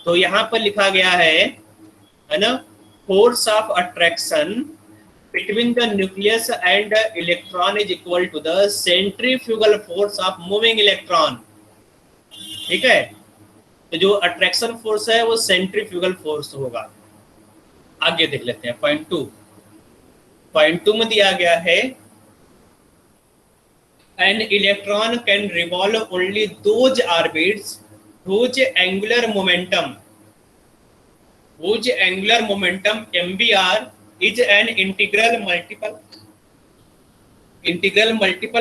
तो यहाँ पर लिखा गया है ना, force of attraction between the nucleus and electron is equal to the centrifugal force of moving electron. ठीक है, तो जो अट्रैक्शन फोर्स है वो सेंट्रीफ्यूगल फोर्स होगा। आगे देख लेते हैं पॉइंट 2। पॉइंट 2 में दिया गया है an electron can revolve only those orbits whose angular momentum MVR is an integral multiple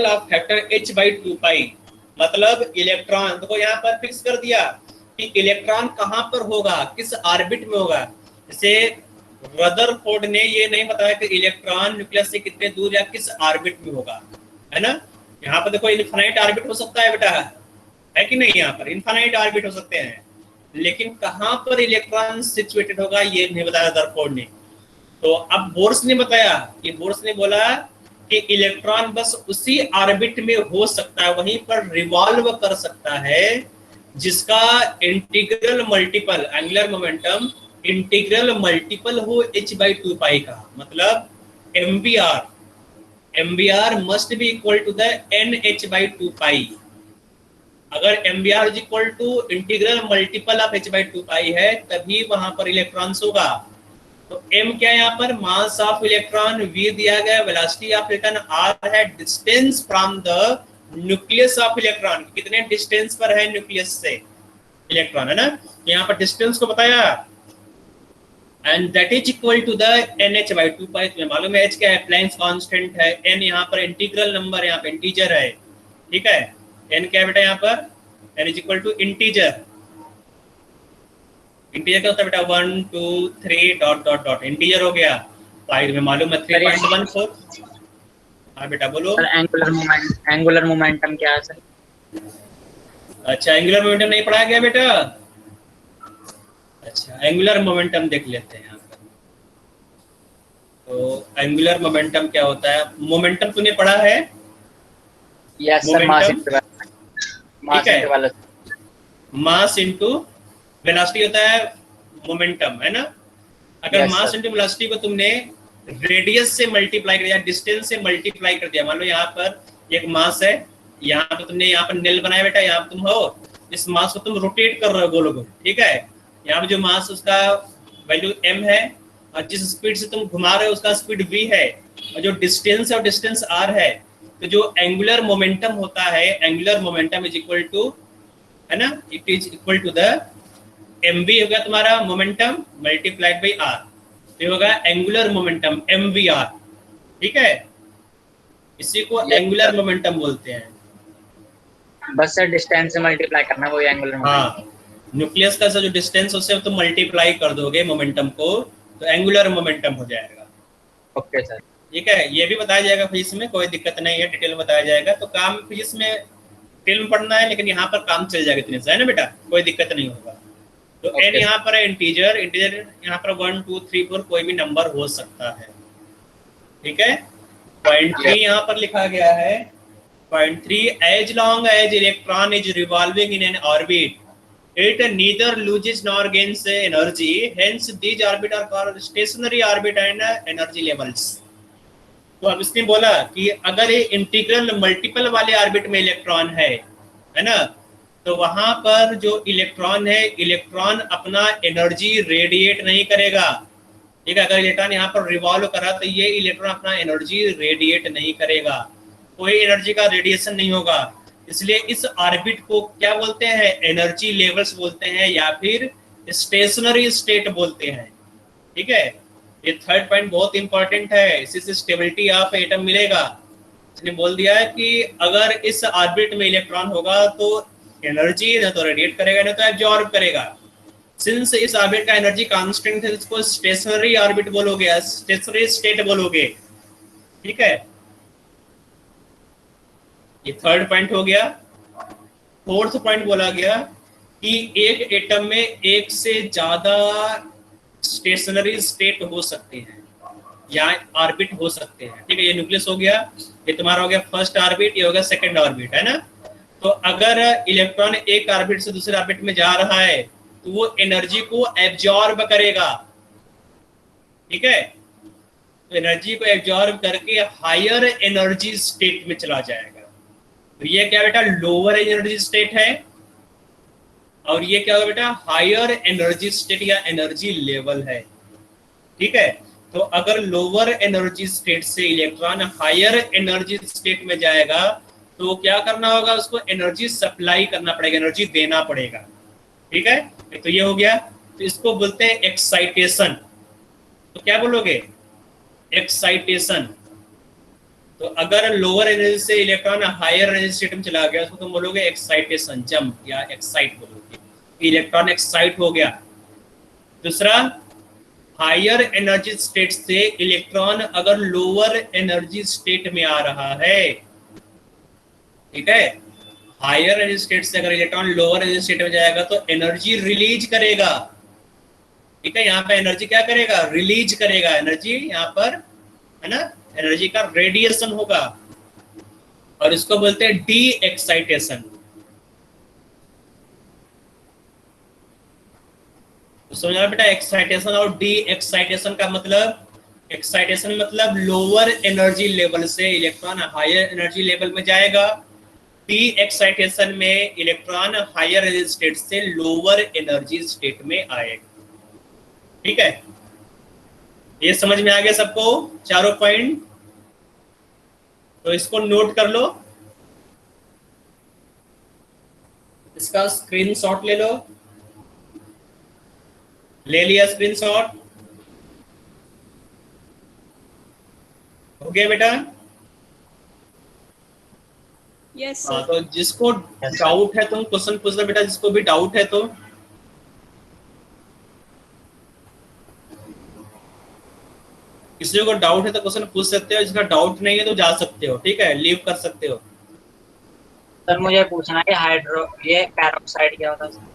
of factor h by 2 pi। मतलब इलेक्ट्रॉन देखो यहाँ पर फिक्स कर दिया कि इलेक्ट्रॉन कहाँ पर होगा, किस ऑर्बिट में होगा। जैसे रदरफोर्ड ने ये नहीं बताया कि इलेक्ट्रॉन न्यूक्लियस से कितने दूर या किस ऑर्बिट में होगा, है ना। यहाँ पर देखो इनफाइनाइट ऑर्बिट हो सकता है बेटा, है कि नहीं, यहाँ पर इनफाइनाइट ऑर्बिट हो सकते हैं, लेकिन कहाँ पर इलेक्ट्रॉन सिचुएटेड होगा ये नहीं बताया रदरफोर्ड ने। तो अब बोर्स ने बताया कि बोर्स ने बोला कि इलेक्ट्रॉन बस उसी ऑर्बिट में हो सकता है, वहीं पर रिवॉल्व कर सकता है जिसका integral multiple angular momentum integral multiple हो h/2 पाई का। मतलब MVR must be equal to the NH/2 pi। अगर MVR is equal to integral multiple of h/2 पाई है तभी वहां पर इलेक्ट्रॉन्स होगा। तो M क्या है यहाँ पर? मास ऑफ इलेक्ट्रॉन, V दिया गया, वेलोसिटी ऑफ इलेक्ट्रॉन R है, distance from the nucleus of electron, कितने डिस्टेंस पर है न्यूक्लियस से इलेक्ट्रॉन, है ना। यहाँ पर डिस्टेंस को बताया and that is equal to the NH/2 pi. तुम्हें मालूम है h क्या है? प्लैंक्स कांस्टेंट है। n यहाँ पर इंटीग्रल नंबर, यहाँ पे इंटीजर है। ठीक है, n क्या है बेटा यहाँ पर? n is equal to integer. Integer क्या होता है बेटा? 1 2 3 डॉट डॉट डॉट इंटीजर हो गया। पाई में मालूम है 3.14। हाँ बेटा बोलो। सर एंगुलर मोमेंटम क्या है सर? अच्छा, एंगुलर मोमेंटम नहीं पढ़ाया गया बेटा? अच्छा, एंगुलर मोमेंटम देख लेते हैं यहाँ पर। तो एंगुलर मोमेंटम क्या होता है? मोमेंटम तूने पढ़ा है? Yes sir, mass into velocity होता है मोमेंटम, है ना। अगर मास इनटू वेलोसिटी को तुमने रेडियस से मल्टीप्लाई कर दिया, डिस्टेंस से मल्टीप्लाई कर दिया, मान लो यहाँ पर एक मास है, यहाँ पर तुमने यहाँ पर नेल बनाया बेटा, यहाँ तुम हो, इस मास को तुम रोटेट कर रहे हो गोल गोल। ठीक है, यहाँ पे जो मास उसका वैल्यू m है और जिस स्पीड से तुम घुमा रहे हो उसका स्पीड v है, और जो डिस्टेंस है और डिस्टेंस r है। तो जो एंगुलर मोमेंटम होता है, angular momentum is equal to, है ना, it is equal to the mv होगा तुम्हारा मोमेंटम मल्टीप्लाइड बाई r, तो होगा एंगुलर मोमेंटम mvr। ठीक है, इसी को एंगुलर मोमेंटम बोलते हैं। बस सर डिस्टेंस से मल्टीप्लाई करना, वो एंगुलर मोमेंटम। हाँ, न्यूक्लियस का जो डिस्टेंस उससे तो मल्टीप्लाई कर दोगे मोमेंटम को, तो एंगुलर मोमेंटम हो जाएगा। Okay sir. ठीक है, ये भी बताया जाएगा फिजिक्स में, कोई दिक्कत नहीं है, डिटेल में बताया जाएगा। तो काम फिजिक्स में डिटेल में पढ़ना है, लेकिन यहाँ पर काम चल जाएगा इतने से, है ना बेटा, कोई दिक्कत नहीं होगा। तो n यहाँ पर है इंटीजर, इंटीजर यहाँ पर 1 2 3 4 कोई भी नंबर हो सकता है। ठीक है, पॉइंट 3 यहाँ पर लिखा गया है। Point 3, as long as electron is revolving in an orbit, it neither loses nor gains energy. Hence, these orbits are called stationary orbit and energy levels. तो अब इसने बोला कि अगर ये इंटीग्रल मल्टीपल वाले ऑर्बिट में इलेक्ट्रॉन है ना, तो वहां पर जो इलेक्ट्रॉन है, इलेक्ट्रॉन अपना एनर्जी रेडिएट नहीं करेगा। ठीक है, अगर इलेक्ट्रॉन यहाँ पर रिवॉल्व करा तो ये इलेक्ट्रॉन अपना एनर्जी रेडिएट नहीं करेगा, कोई एनर्जी का रेडिएशन नहीं होगा। इसलिए इस ऑर्बिट को क्या बोलते हैं, एनर्जी लेवल्स बोलते हैं या फिर स्टेशनरी स्टेट बोलते हैं। ठीक है, ये थर्ड पॉइंट बहुत इंपॉर्टेंट है, इसी से स्टेबिलिटी ऑफ एटम मिलेगा। इसने बोल दिया है कि अगर इस ऑर्बिट में इलेक्ट्रॉन होगा तो एनर्जी न तो रेडिएट करेगा न तो एब्जॉर्ब करेगा। सिंस इस ऑर्बिट का एनर्जी कांस्टेंट है, इसको स्टेशनरी ऑर्बिट बोलोगे, स्टेशनरी स्टेट बोलोगे। ठीक है, ये थर्ड पॉइंट हो गया। फोर्थ पॉइंट बोला गया कि एक एटम में एक से ज्यादा स्टेशनरी स्टेट हो सकते हैं या ऑर्बिट हो सकते हैं। ठीक है, ये न्यूक्लियस हो गया, ये तुम्हारा हो गया फर्स्ट ऑर्बिट, ये हो गया सेकंड ऑर्बिट, है ना। तो अगर इलेक्ट्रॉन एक ऑर्बिट से दूसरे ऑर्बिट में जा रहा है तो वो एनर्जी को एब्जॉर्ब करेगा। ठीक है, तो एनर्जी को एब्जॉर्ब करके हायर एनर्जी स्टेट में चला जाएगा। तो ये क्या बेटा, लोअर एनर्जी स्टेट है, और ये क्या होगा बेटा, हायर एनर्जी स्टेट या एनर्जी लेवल है। ठीक है, तो अगर लोअर एनर्जी स्टेट से इलेक्ट्रॉन हायर एनर्जी स्टेट में जाएगा तो क्या करना होगा, उसको एनर्जी सप्लाई करना पड़ेगा, एनर्जी देना पड़ेगा। ठीक है, तो ये हो गया। तो इसको बोलते हैं एक्साइटेशन। तो क्या बोलोगे, एक्साइटेशन। तो अगर लोअर एनर्जी से इलेक्ट्रॉन हायर एनर्जी स्टेट में चला गया उसको तुम बोलोगे एक्साइटेशन, जंप या एक्साइट बोलोगे, इलेक्ट्रॉन एक्साइट हो गया। दूसरा, हायर एनर्जी स्टेट से इलेक्ट्रॉन अगर लोअर एनर्जी स्टेट में आ रहा है, ठीक है, हायर एनर्जी स्टेट से अगर इलेक्ट्रॉन लोअर एनर्जी स्टेट में जाएगा तो एनर्जी रिलीज करेगा। ठीक है, यहाँ पे एनर्जी क्या करेगा, रिलीज करेगा एनर्जी, यहाँ पर है ना, एनर्जी का रेडिएशन होगा, और इसको बोलते हैं डी एक्साइटेशन। तो समझना बेटा, एक्साइटेशन और डी एक्साइटेशन का मतलब, एक्साइटेशन मतलब लोअर एनर्जी लेवल से इलेक्ट्रॉन हायर एनर्जी लेवल में जाएगा, डी एक्साइटेशन में इलेक्ट्रॉन हायर एनर्जी स्टेट से लोअर एनर्जी स्टेट में आएगा। ठीक है, ये समझ में आ गया सबको चारों पॉइंट। तो इसको नोट कर लो, इसका स्क्रीनशॉट ले लो, ले लिया स्क्रीनशॉट, हो गया बेटा। Yes, हाँ, sir. तो जिसको डाउट है तुम क्वेश्चन पूछ लो बेटा, जिसको भी डाउट है तो। किसी को डाउट है तो क्वेश्चन पूछ सकते हो, जिसका डाउट नहीं है तो जा सकते हो। ठीक है, लीव कर सकते हो। सर मुझे पूछना है हाइड्रो, ये पेरोक्साइड क्या होता है?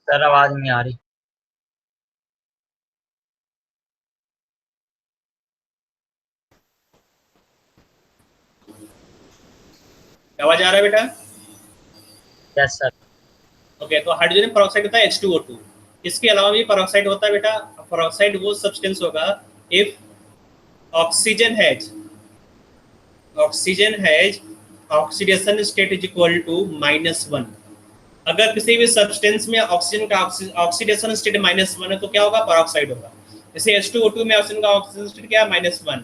सर आवाज नहीं आ रही। आवाज आ रहा है बेटा? Yes sir. ओके, तो हाइड्रोजन पेरोक्साइड होता है H2O2। इसके अलावा भी पेरोक्साइड होता है बेटा। पेरोक्साइड वो सब्सटेंस होगा if oxygen has oxidation state is equal to -1। अगर किसी भी सब्सटेंस में ऑक्सीजन का ऑक्सीडेशन स्टेट -1 है तो क्या होगा, पेरोक्साइड होगा। जैसे H2O2 में ऑक्सीजन का ऑक्सीडेशन स्टेट क्या है, -1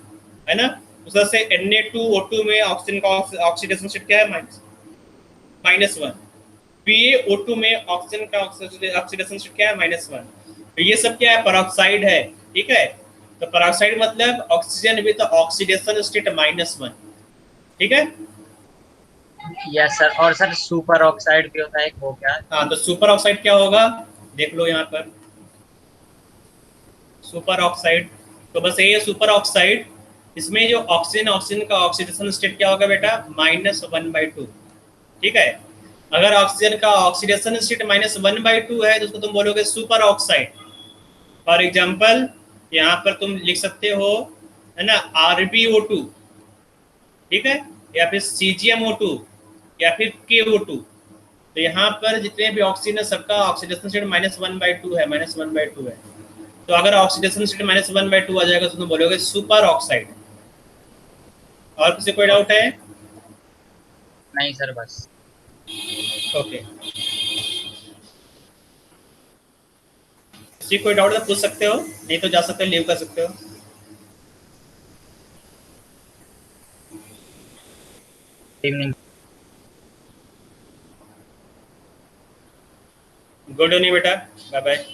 है ना। उस तरह से Na2O2 में ऑक्सीजन का ऑक्सीडेशन स्टेट क्या है, -1। PaO2 में ऑक्सीजन का ऑक्सीडेशन स्टेट क्या है, -1। तो ये सब क्या है, पेरोक्साइड है। ठीक है, तो पेरोक्साइड मतलब ऑक्सीजन विद ऑक्सीडेशन स्टेट -1, ठीक है। Yes sir. और सर सुपर ऑक्साइड भी होता है एक, वो क्या है? हाँ, तो सुपर ऑक्साइड क्या होगा, देख लो यहाँ पर सुपर ऑक्साइड। तो बस ये सुपर ऑक्साइड, इसमें जो ऑक्सीजन का ऑक्सीडेशन स्टेट क्या होगा बेटा, -1/2, ठीक है। अगर ऑक्सीजन का ऑक्सीडेशन स्टेट -1/2 है तो उसको तुम बोलोगे सुपर ऑक्साइड। फॉर एग्जाम्पल यहाँ पर तुम लिख सकते हो, है ना, RbO2, ठीक है, या फिर CgMO2 या फिर KO2। तो यहाँ पर जितने भी ऑक्सीजन है सबका ऑक्सीडेशन स्टेट -1/2 है, -1/2 है। तो अगर ऑक्सीडेशन स्टेट -1/2 आ जाएगा तो तुम बोलोगे सुपर ऑक्साइड। और किसी कोई डाउट है? नहीं सर बस। ओके, किसी कोई डाउट तो पूछ सकते हो, नहीं तो जा सकते हो, लीव कर सकते हो। इवनिंग। गुड इवनिंग बेटा, बाय बाय।